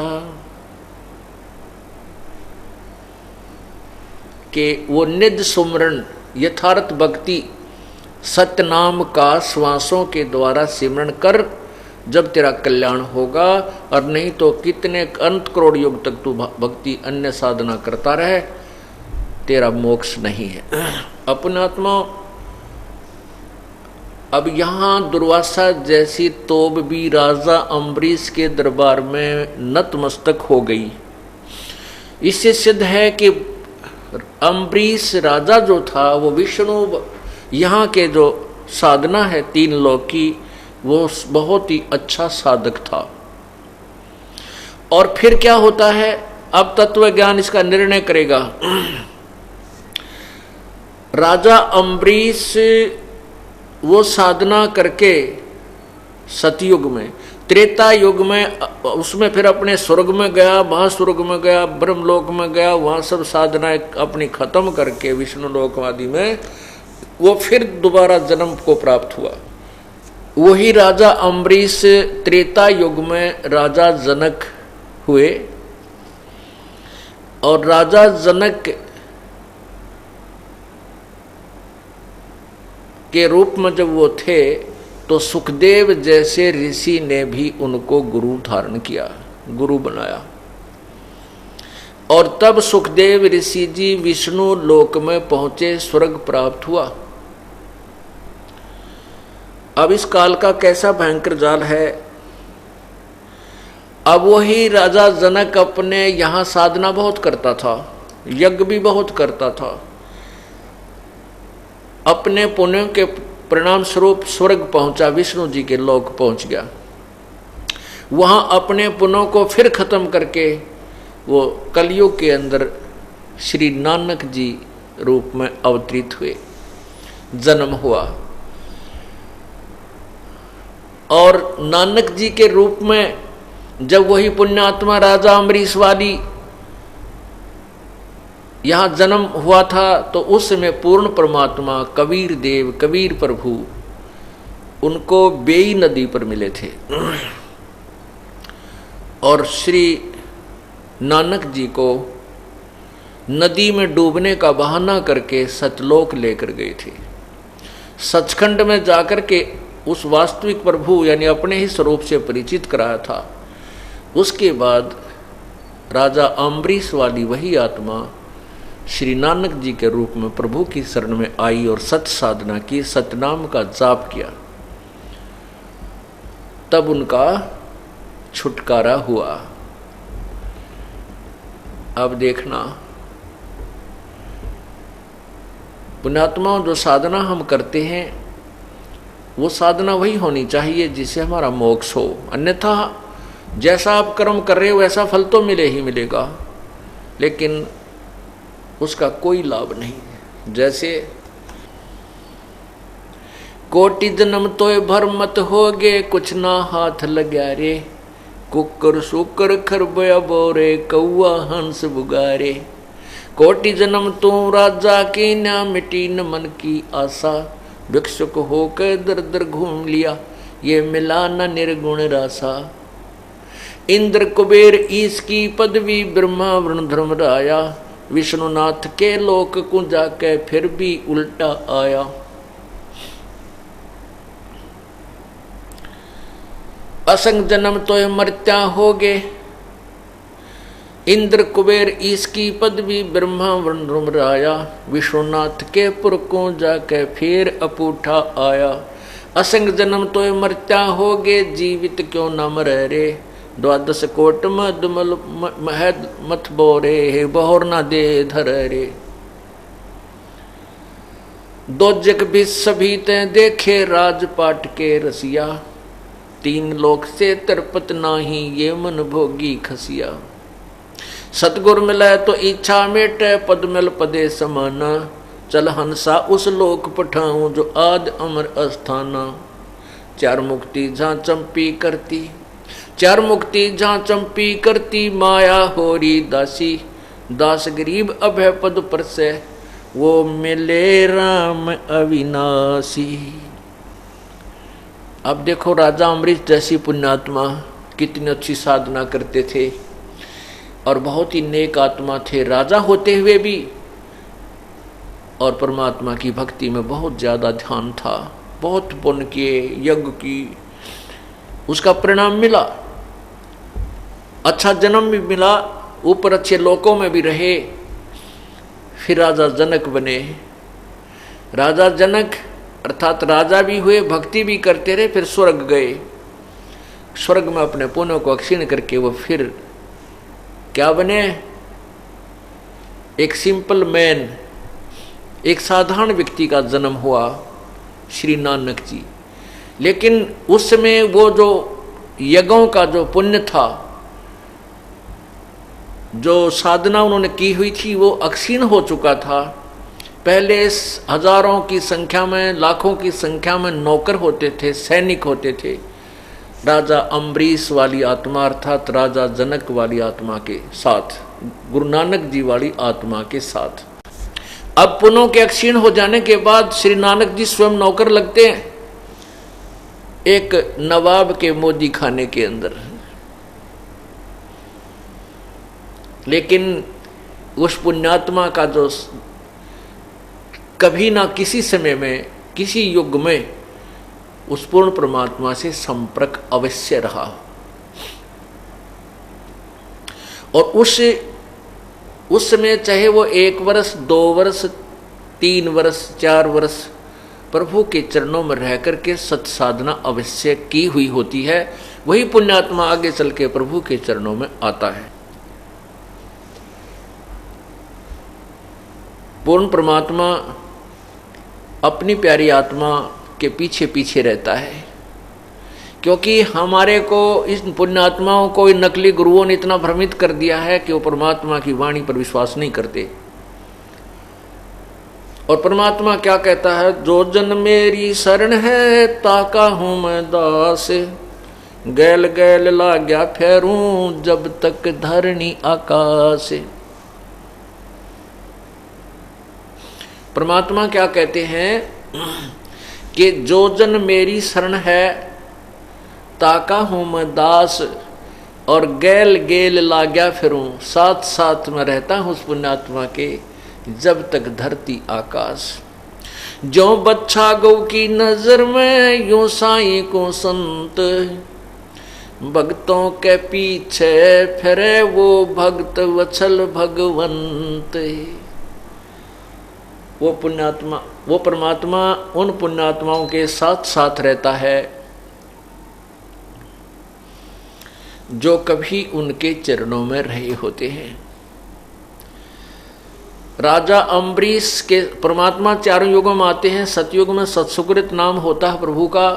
के वो निज सुमरण यथार्थ भक्ति सत्य नाम का श्वासों के द्वारा सिमरण कर, जब तेरा कल्याण होगा। और नहीं तो कितने अनंत करोड़ युग तक तू भक्ति अन्य साधना करता रहे, तेरा मोक्ष नहीं है। अपने आत्मा अब यहाँ दुर्वासा जैसी तोब भी राजा अम्बरीश के दरबार में नतमस्तक हो गई। इससे सिद्ध है कि अम्बरीश राजा जो था वो विष्णु यहाँ के जो साधना है 3 लोक की, वो बहुत ही अच्छा साधक था। और फिर क्या होता है, अब तत्व ज्ञान इसका निर्णय करेगा। राजा अम्बरीश वो साधना करके सतयुग में, त्रेता युग में, उसमें फिर अपने स्वर्ग में गया, महास्वर्ग में गया, ब्रह्मलोक में गया, वहाँ सब साधनाएं अपनी खत्म करके विष्णु लोक आदि में वो फिर दोबारा जन्म को प्राप्त हुआ। वही राजा अम्बरीश त्रेता युग में राजा जनक हुए, और राजा जनक के रूप में जब वो थे तो सुखदेव जैसे ऋषि ने भी उनको गुरु धारण किया, गुरु बनाया। और तब सुखदेव ऋषि जी विष्णु लोक में पहुंचे, स्वर्ग प्राप्त हुआ। अब इस काल का कैसा भयंकर जाल है। अब वही राजा जनक अपने यहाँ साधना बहुत करता था, यज्ञ भी बहुत करता था, अपने पुण्य के परिणाम स्वरूप स्वर्ग पहुंचा, विष्णु जी के लोक पहुंच गया। वहां अपने पुण्यों को फिर खत्म करके वो कलयुग के अंदर श्री नानक जी रूप में अवतरित हुए, जन्म हुआ। और नानक जी के रूप में जब वही पुण्यात्मा राजा अम्बरीश वाली यहाँ जन्म हुआ था, तो उस समय पूर्ण परमात्मा कबीर देव, कबीर प्रभु उनको बेई नदी पर मिले थे। और श्री नानक जी को नदी में डूबने का बहाना करके सतलोक लेकर गए थे। सचखंड में जाकर के उस वास्तविक प्रभु यानी अपने ही स्वरूप से परिचित कराया था। उसके बाद राजा अम्बरीश वाली वही आत्मा श्री नानक जी के रूप में प्रभु की शरण में आई और सत्य साधना की, सतनाम का जाप किया, तब उनका छुटकारा हुआ। अब देखना, पुण्यात्माओं जो साधना हम करते हैं वो साधना वही होनी चाहिए जिससे हमारा मोक्ष हो। अन्यथा जैसा आप कर्म कर रहे हो वैसा फल तो मिले ही मिलेगा, लेकिन उसका कोई लाभ नहीं। जैसे कोटि जन्म तोय भर मत होगे, कुछ ना हाथ लग्या रे, कुकर सुकर खरबया बोरे, कौआ हंस बुगारे। कोटि जन्म तू राजा की ना मिटी न मन की आशा, भिक्षुक होकर दर दर घूम लिया, ये मिला न निर्गुण रासा। इंद्र कुबेर ईश की पदवी, ब्रह्मा वरुण धर्मराया, विष्णुनाथ के लोक को जाके फिर भी उल्टा आया। असंग जन्म तो मर्त्या होगे, इंद्र कुबेर ईश पदवी, ब्रह्मा वरुण राया, विश्वनाथ के पुर को जाके फिर अपूठा आया। असंग जन्म तो मर्त्या होगे, जीवित क्यों न मरे रे, द्वादश कोट मधुमल महद मत बोरे, बहोर ना दे धर रे। दो जग भी सभी ते देखे राजपाट के रसिया, तीन लोक से तरपत नाही ये मन भोगी खसिया। सतगुर मिले तो इच्छा मेटे, पद मिल पदे समाना, चल हंसा उस लोक पठाऊं जो आद अमर अस्थाना। चार मुक्ति जहाँ चंपी करती, चार मुक्ति जहाँ चंपी करती, माया होरी दासी। दास गरीब अभय पद पर से, वो मिले राम अविनाशी। अब देखो राजा अमरीश जैसी पुण्यात्मा कितनी अच्छी साधना करते थे और बहुत ही नेक आत्मा थे, राजा होते हुए भी, और परमात्मा की भक्ति में बहुत ज़्यादा ध्यान था, बहुत पुण्य किए, यज्ञ की, उसका परिणाम मिला, अच्छा जन्म भी मिला, ऊपर अच्छे लोकों में भी रहे। फिर राजा जनक बने। राजा जनक अर्थात राजा भी हुए, भक्ति भी करते रहे, फिर स्वर्ग गए। स्वर्ग में अपने पुण्यों को क्षीण करके वो फिर क्या बने? एक सिंपल मैन, एक साधारण व्यक्ति का जन्म हुआ, श्री नानक जी। लेकिन उस समय वो जो यज्ञों का जो पुण्य था, जो साधना उन्होंने की हुई थी, वो अक्षीण हो चुका था। पहले हजारों की संख्या में, लाखों की संख्या में नौकर होते थे, सैनिक होते थे। राजा अम्बरीश वाली आत्मा अर्थात राजा जनक वाली आत्मा के साथ, गुरु नानक जी वाली आत्मा के साथ। अब पुनों के अक्षीण हो जाने के बाद श्री नानक जी स्वयं नौकर लगते हैं एक नवाब के मोदी खाने के अंदर। लेकिन उस पुण्यात्मा का जो कभी ना किसी समय में, किसी युग में उस पूर्ण परमात्मा से संपर्क अवश्य रहा, और उस समय चाहे वो 1 वर्ष, 2 वर्ष, 3 वर्ष, 4 वर्ष प्रभु के चरणों में रह करके सत साधना अवश्य की हुई होती है, वही पुण्यात्मा आगे चल के प्रभु के चरणों में आता है। पूर्ण परमात्मा अपनी प्यारी आत्मा के पीछे पीछे रहता है, क्योंकि हमारे को, इस पुण्यात्माओं को इन नकली गुरुओं ने इतना भ्रमित कर दिया है कि वो परमात्मा की वाणी पर विश्वास नहीं करते। और परमात्मा क्या कहता है? जो जन मेरी शरण है, ताका हूं मैं दास, गैल गैल लाग्या फेरूं जब तक धरणी आकाश। परमात्मा क्या कहते हैं कि जो जन मेरी शरण है, ताका हूं मैं दास, और गैल गेल लाग्या फिरूं, साथ साथ में रहता हूं उस पुण्यात्मा के जब तक धरती आकाश। जो बच्चा गौ की नजर में, यूं साईं को संत, भक्तों के पीछे फिरे वो भक्त वत्सल भगवंत। वो पुण्यात्मा, वो परमात्मा उन पुण्यात्माओं के साथ साथ रहता है जो कभी उनके चरणों में रहे होते हैं। राजा अम्बरीश के परमात्मा चारों युगों में आते हैं। सतयुग में सत्सुकृत नाम होता है प्रभु का,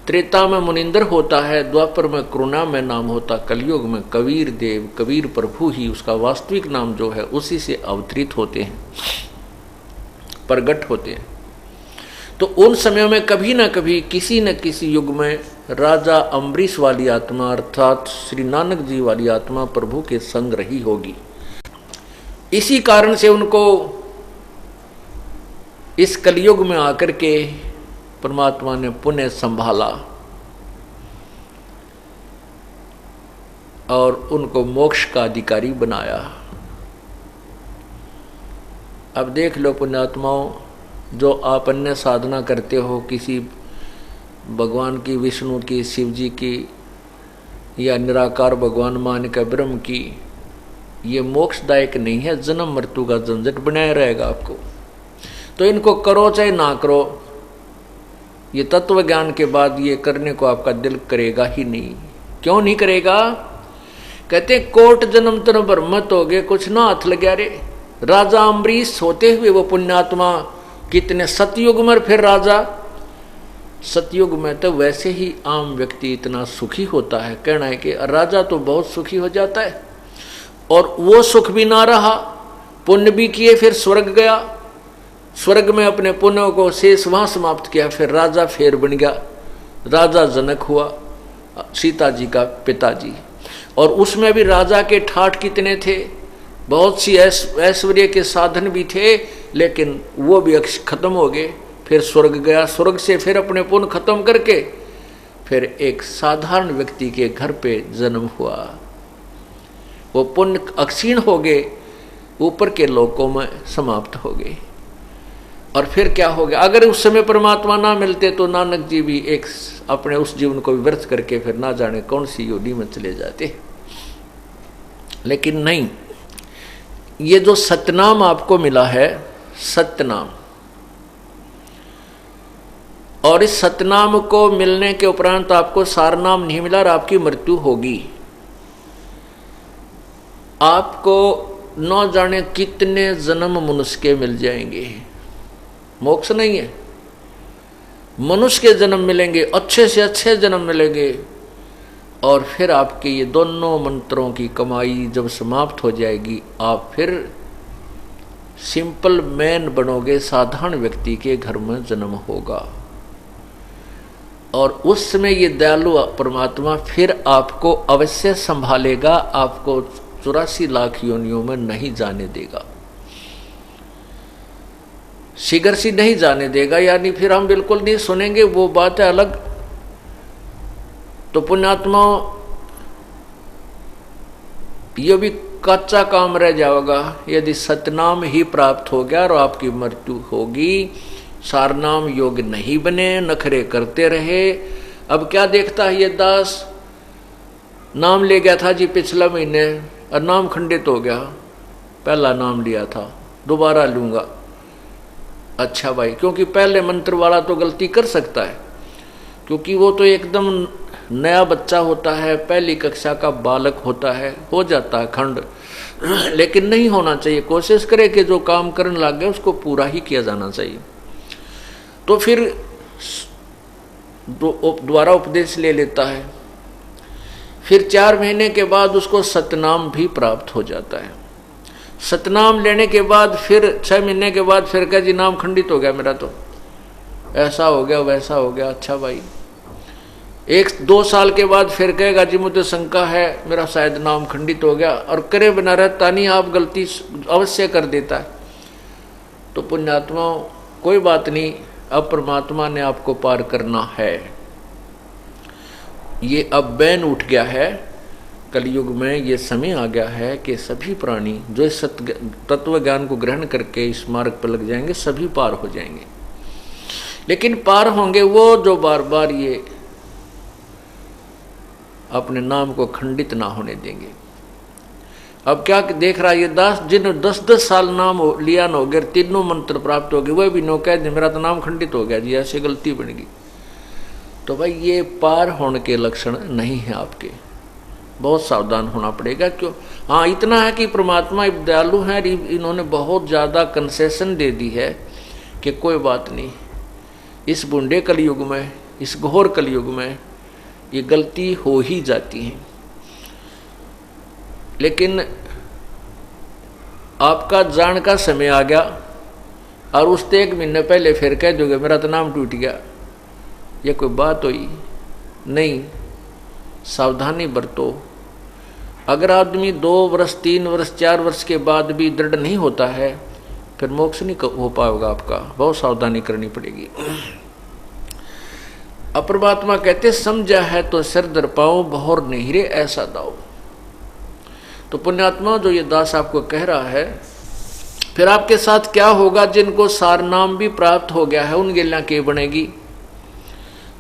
त्रेता में मुनिंदर होता है, द्वापर में करुणा में नाम होता, कलयुग में कबीर देव, कबीर प्रभु ही उसका वास्तविक नाम जो है उसी से अवतरित होते हैं, प्रगट होते हैं। तो उन समयों में कभी न कभी, किसी न किसी युग में राजा अम्बरीश वाली आत्मा अर्थात श्री नानक जी वाली आत्मा प्रभु के संग रही होगी। इसी कारण से उनको इस कलयुग में आकर के परमात्मा ने पुण्य संभाला और उनको मोक्ष का अधिकारी बनाया। अब देख लो पुण्यात्माओं, जो आप अन्य साधना करते हो किसी भगवान की, विष्णु की, शिव जी की, या निराकार भगवान मान के ब्रह्म की, ये मोक्षदायक नहीं है, जन्म मृत्यु का झंझट बनाया रहेगा आपको। तो इनको करो चाहे ना करो, ये तत्व ज्ञान के बाद ये करने को आपका दिल करेगा ही नहीं। क्यों नहीं करेगा? कहते कोट जन्म तन भर मत हो गए, कुछ ना हाथ लग गया रे। राजा अम्बरीश होते हुए वो पुण्यात्मा कितने सतयुग में, फिर राजा सतयुग में तो वैसे ही आम व्यक्ति इतना सुखी होता है, कहना है कि राजा तो बहुत सुखी हो जाता है। और वो सुख भी ना रहा, पुण्य भी किए, फिर स्वर्ग गया, स्वर्ग में अपने पुण्यों को शेष वहां समाप्त किया, फिर राजा फेर बन गया, राजा जनक हुआ, सीता जी का पिताजी। और उसमें भी राजा के ठाठ कितने थे, बहुत सी ऐश्वर्य के साधन भी थे, लेकिन वो भी खत्म हो गए। फिर स्वर्ग गया, स्वर्ग से फिर अपने पुण्य खत्म करके फिर एक साधारण व्यक्ति के घर पे जन्म हुआ। वो पुण्य अक्षीण हो गए, ऊपर के लोकों में समाप्त हो गए। और फिर क्या हो गया, अगर उस समय परमात्मा ना मिलते तो नानक जी भी एक अपने उस जीवन को व्यर्थ करके फिर ना जाने कौन सी योनि में चले जाते। लेकिन नहीं, ये जो सतनाम आपको मिला है, सतनाम, और इस सतनाम को मिलने के उपरांत आपको सारनाम नहीं मिला और आपकी मृत्यु होगी। आपको न जाने कितने जन्म मनुष्य के मिल जाएंगे, मोक्ष नहीं है, मनुष्य के जन्म मिलेंगे, अच्छे से अच्छे जन्म मिलेंगे। और फिर आपके ये दोनों मंत्रों की कमाई जब समाप्त हो जाएगी, आप फिर सिंपल मैन बनोगे, साधारण व्यक्ति के घर में जन्म होगा। और उस समय ये दयालु परमात्मा फिर आपको अवश्य संभालेगा, आपको 84 लाख योनियों में नहीं जाने देगा, शीघ्र सी नहीं जाने देगा। यानी फिर हम बिल्कुल नहीं सुनेंगे, वो बात है अलग। तो पुण्यात्मा ये भी कच्चा काम रह जाएगा यदि सतनाम ही प्राप्त हो गया और आपकी मृत्यु होगी। सारनाम योग्य नहीं बने, नखरे करते रहे। अब क्या देखता है ये दास, नाम ले गया था जी पिछला महीने और नाम खंडित हो गया, पहला नाम लिया था दोबारा लूंगा। अच्छा भाई, क्योंकि पहले मंत्र वाला तो गलती कर सकता है, क्योंकि वो तो एकदम नया बच्चा होता है, पहली कक्षा का बालक होता है, हो जाता है खंड। लेकिन नहीं होना चाहिए, कोशिश करे कि जो काम करने लग गए उसको पूरा ही किया जाना चाहिए। तो फिर दोबारा उपदेश ले लेता है, फिर 4 महीने के बाद उसको सतनाम भी प्राप्त हो जाता है। सतनाम लेने के बाद फिर 6 महीने के बाद फिर कह जी नाम खंडित हो गया मेरा, तो ऐसा हो गया वैसा हो गया। अच्छा भाई, 1-2 साल के बाद फिर कहेगा जी मुझे शंका है, मेरा शायद नाम खंडित हो गया, और करे बिना रहता नहीं, आप गलती अवश्य कर देता है। तो पुण्यात्मा कोई बात नहीं, अब परमात्मा ने आपको पार करना है। ये अब बैन उठ गया है, कलयुग में ये समय आ गया है कि सभी प्राणी जो इस तत्व ज्ञान को ग्रहण करके इस मार्ग पर लग जाएंगे, सभी पार हो जाएंगे। लेकिन पार होंगे वो जो बार बार ये अपने नाम को खंडित ना होने देंगे। अब क्या देख रहा है ये दास, जिन 10-10 साल नाम लिया न हो गया, तीनों मंत्र प्राप्त हो गए, वह भी नो कह दे मेरा तो नाम खंडित हो गया जी, ऐसे गलती बन गई। तो भाई ये पार होने के लक्षण नहीं है आपके, बहुत सावधान होना पड़ेगा। क्यों? हाँ, इतना है कि परमात्मा दयालु हैं, इन्होंने बहुत ज़्यादा कंसेशन दे दी है कि कोई बात नहीं, इस बूढ़े कलयुग में, इस घोर कलयुग में ये गलती हो ही जाती है। लेकिन आपका जान का समय आ गया और उससे 1 महीने पहले फिर कह दोगे मेरा तो नाम टूट गया, ये कोई बात हुई नहीं। सावधानी बरतो। अगर आदमी 2 वर्ष 3 वर्ष 4 वर्ष के बाद भी दृढ़ नहीं होता है, फिर मोक्ष नहीं हो पाएगा आपका, बहुत सावधानी करनी पड़ेगी। अपरमात्मा कहते समझा है तो सिर दर पाओ, बहुर नहीं रे ऐसा दाओ। तो पुण्यात्मा जो ये दास आपको कह रहा है, फिर आपके साथ क्या होगा? जिनको सारनाम भी प्राप्त हो गया है उनकी गिल्ला के बनेगी,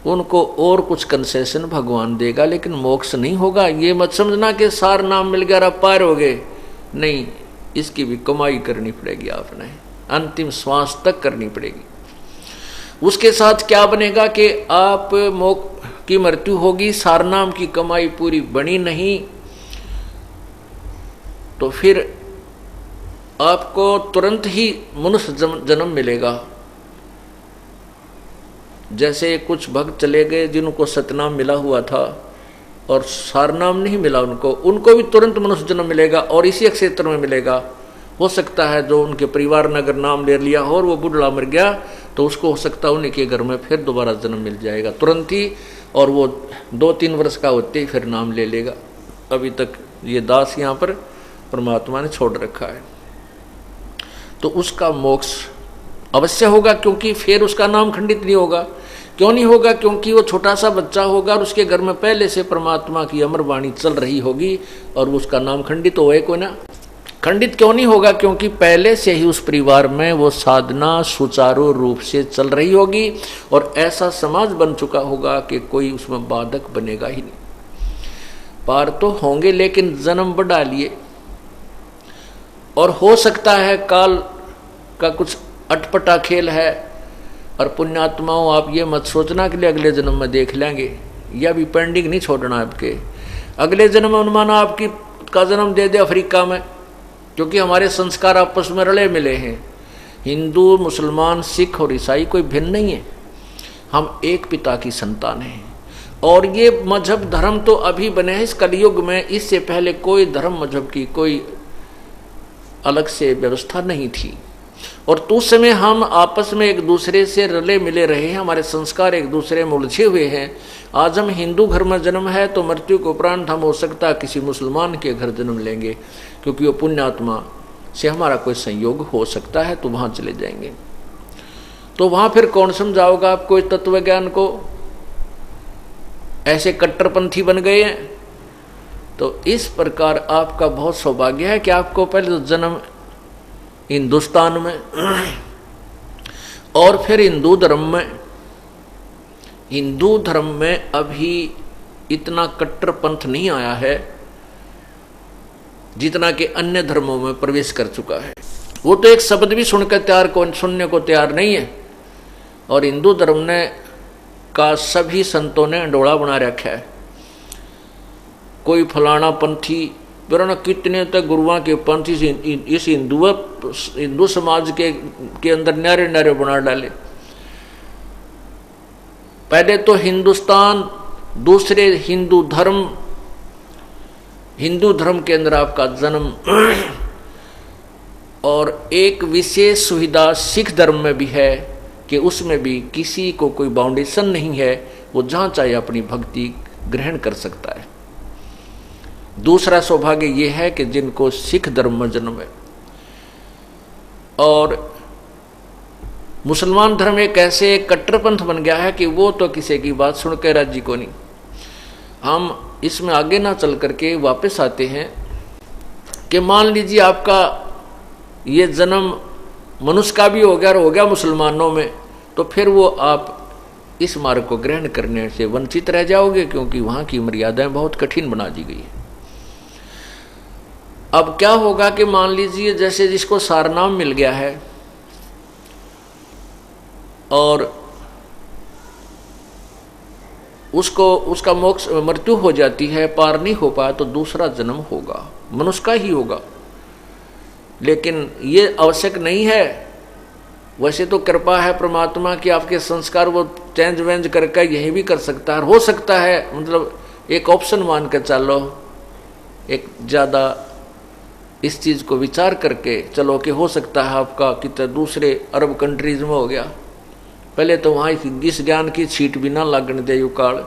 उनको और कुछ कंसेशन भगवान देगा, लेकिन मोक्ष नहीं होगा। ये मत समझना कि सार नाम मिल गया अब पार हो गए, नहीं, इसकी भी कमाई करनी पड़ेगी, आपने अंतिम श्वास तक करनी पड़ेगी। उसके साथ क्या बनेगा कि आप मोक्ष की मृत्यु होगी, सारनाम की कमाई पूरी बनी नहीं, तो फिर आपको तुरंत ही मनुष्य जन्म मिलेगा। जैसे कुछ भक्त चले गए जिनको सतनाम मिला हुआ था और सारनाम नहीं मिला, उनको भी तुरंत मनुष्य जन्म मिलेगा और इसी क्षेत्र में मिलेगा। हो सकता है जो उनके परिवार ने अगर नाम ले लिया हो और वो बुढ़ा मर गया तो उसको हो सकता है उन्हीं के घर में फिर दोबारा जन्म मिल जाएगा तुरंत ही, और वो 2-3 वर्ष का होते ही फिर नाम ले लेगा। अभी तक ये दास यहाँ पर परमात्मा ने छोड़ रखा है, तो उसका मोक्ष अवश्य होगा, क्योंकि फिर उसका नाम खंडित नहीं होगा। क्यों नहीं होगा? क्योंकि वो छोटा सा बच्चा होगा और उसके घर में पहले से परमात्मा की अमर वाणी चल रही होगी और उसका नाम खंडित होए को ना। खंडित क्यों नहीं होगा? क्योंकि पहले से ही उस परिवार में वो साधना सुचारू रूप से चल रही होगी और ऐसा समाज बन चुका होगा कि कोई उसमें बाधक बनेगा ही नहीं। पार तो होंगे लेकिन जन्म बढ़ा लिए, और हो सकता है काल का कुछ अटपटा खेल है। और पुण्यात्माओं, आप ये मत सोचना कि अगले जन्म में देख लेंगे, या भी पेंडिंग नहीं छोड़ना आपके। अगले जन्म में माना आपकी का जन्म दे दे अफ्रीका में, क्योंकि हमारे संस्कार आपस में रले मिले हैं। हिंदू, मुसलमान, सिख और ईसाई कोई भिन्न नहीं है, हम एक पिता की संतान हैं। और ये मजहब धर्म तो अभी बने हैं इस कलयुग में, इससे पहले कोई धर्म मजहब की कोई अलग से व्यवस्था नहीं थी। और तो उस समय हम आपस में एक दूसरे से रले मिले रहे हैं, हमारे संस्कार एक दूसरे में उलझे हुए हैं। आज हम हिंदू घर में जन्म है तो मृत्यु के उपरांत हम हो सकता है किसी मुसलमान के घर जन्म लेंगे, क्योंकि वो पुण्यात्मा से हमारा कोई संयोग हो सकता है, तो वहाँ चले जाएंगे। तो वहाँ फिर कौन समझाओगा आपको इस तत्व ज्ञान को? ऐसे कट्टरपंथी बन गए हैं। तो इस प्रकार आपका बहुत सौभाग्य है कि आपको पहले तो जन्म हिंदुस्तान में और फिर हिंदू धर्म में। हिंदू धर्म में अभी इतना कट्टरपंथ नहीं आया है जितना कि अन्य धर्मों में प्रवेश कर चुका है। वो तो एक शब्द भी सुनकर सुनने को तैयार नहीं है। और हिंदू धर्म ने का सभी संतों ने अंडोला बना रखा है। कोई फलाना पंथी, वरना कितने तक गुरुओं के पंथी इस हिंदू समाज के अंदर न्यारे न्यारे बना डाले। पहले तो हिंदुस्तान, दूसरे हिंदू धर्म के अंदर आपका जन्म, और एक विशेष सुविधा सिख धर्म में भी है कि उसमें भी किसी को कोई बाउंडेशन नहीं है, वो जहाँ चाहे अपनी भक्ति ग्रहण कर सकता है। दूसरा सौभाग्य ये है कि जिनको सिख धर्म में जन्म है। और मुसलमान धर्म एक ऐसे कट्टरपंथ बन गया है कि वो तो किसी की बात सुनकर राजी को नहीं। हम इसमें आगे ना चल करके वापस आते हैं कि मान लीजिए आपका ये जन्म मनुष्य का भी हो गया और हो गया मुसलमानों में, तो फिर वो आप इस मार्ग को ग्रहण करने से वंचित रह जाओगे, क्योंकि वहाँ की मर्यादाएं बहुत कठिन बना दी गई है। अब क्या होगा कि मान लीजिए जैसे जिसको सारनाम मिल गया है और उसका मोक्ष मृत्यु हो जाती है, पार नहीं हो पाया, तो दूसरा जन्म होगा, मनुष्य का ही होगा। लेकिन ये आवश्यक नहीं है। वैसे तो कृपा है परमात्मा की, आपके संस्कार वो चेंज वेंज करके यही भी कर सकता है। हो सकता है, मतलब एक ऑप्शन मान कर चलो, एक ज़्यादा इस चीज़ को विचार करके चलो कि हो सकता है आपका कितने दूसरे अरब कंट्रीज में हो गया। पहले तो वहाँ इस ज्ञान की छीट भी ना लगने दे, युकाल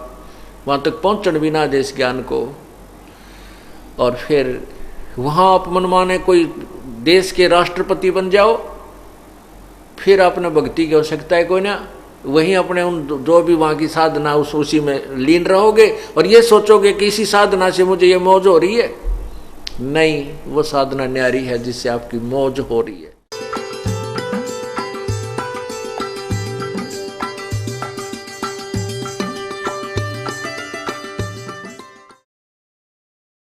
वहाँ तक पहुँचने भी ना दे इस ज्ञान को। और फिर वहाँ आप मनमाने कोई देश के राष्ट्रपति बन जाओ, फिर आपने भक्ति की आवश्यकता है कोई ना, वहीं अपने उन जो भी वहाँ की साधना उसी में लीन रहोगे और ये सोचोगे कि इसी साधना से मुझे ये मौज हो रही है। नहीं, वो साधना न्यारी है जिससे आपकी मौज हो रही है।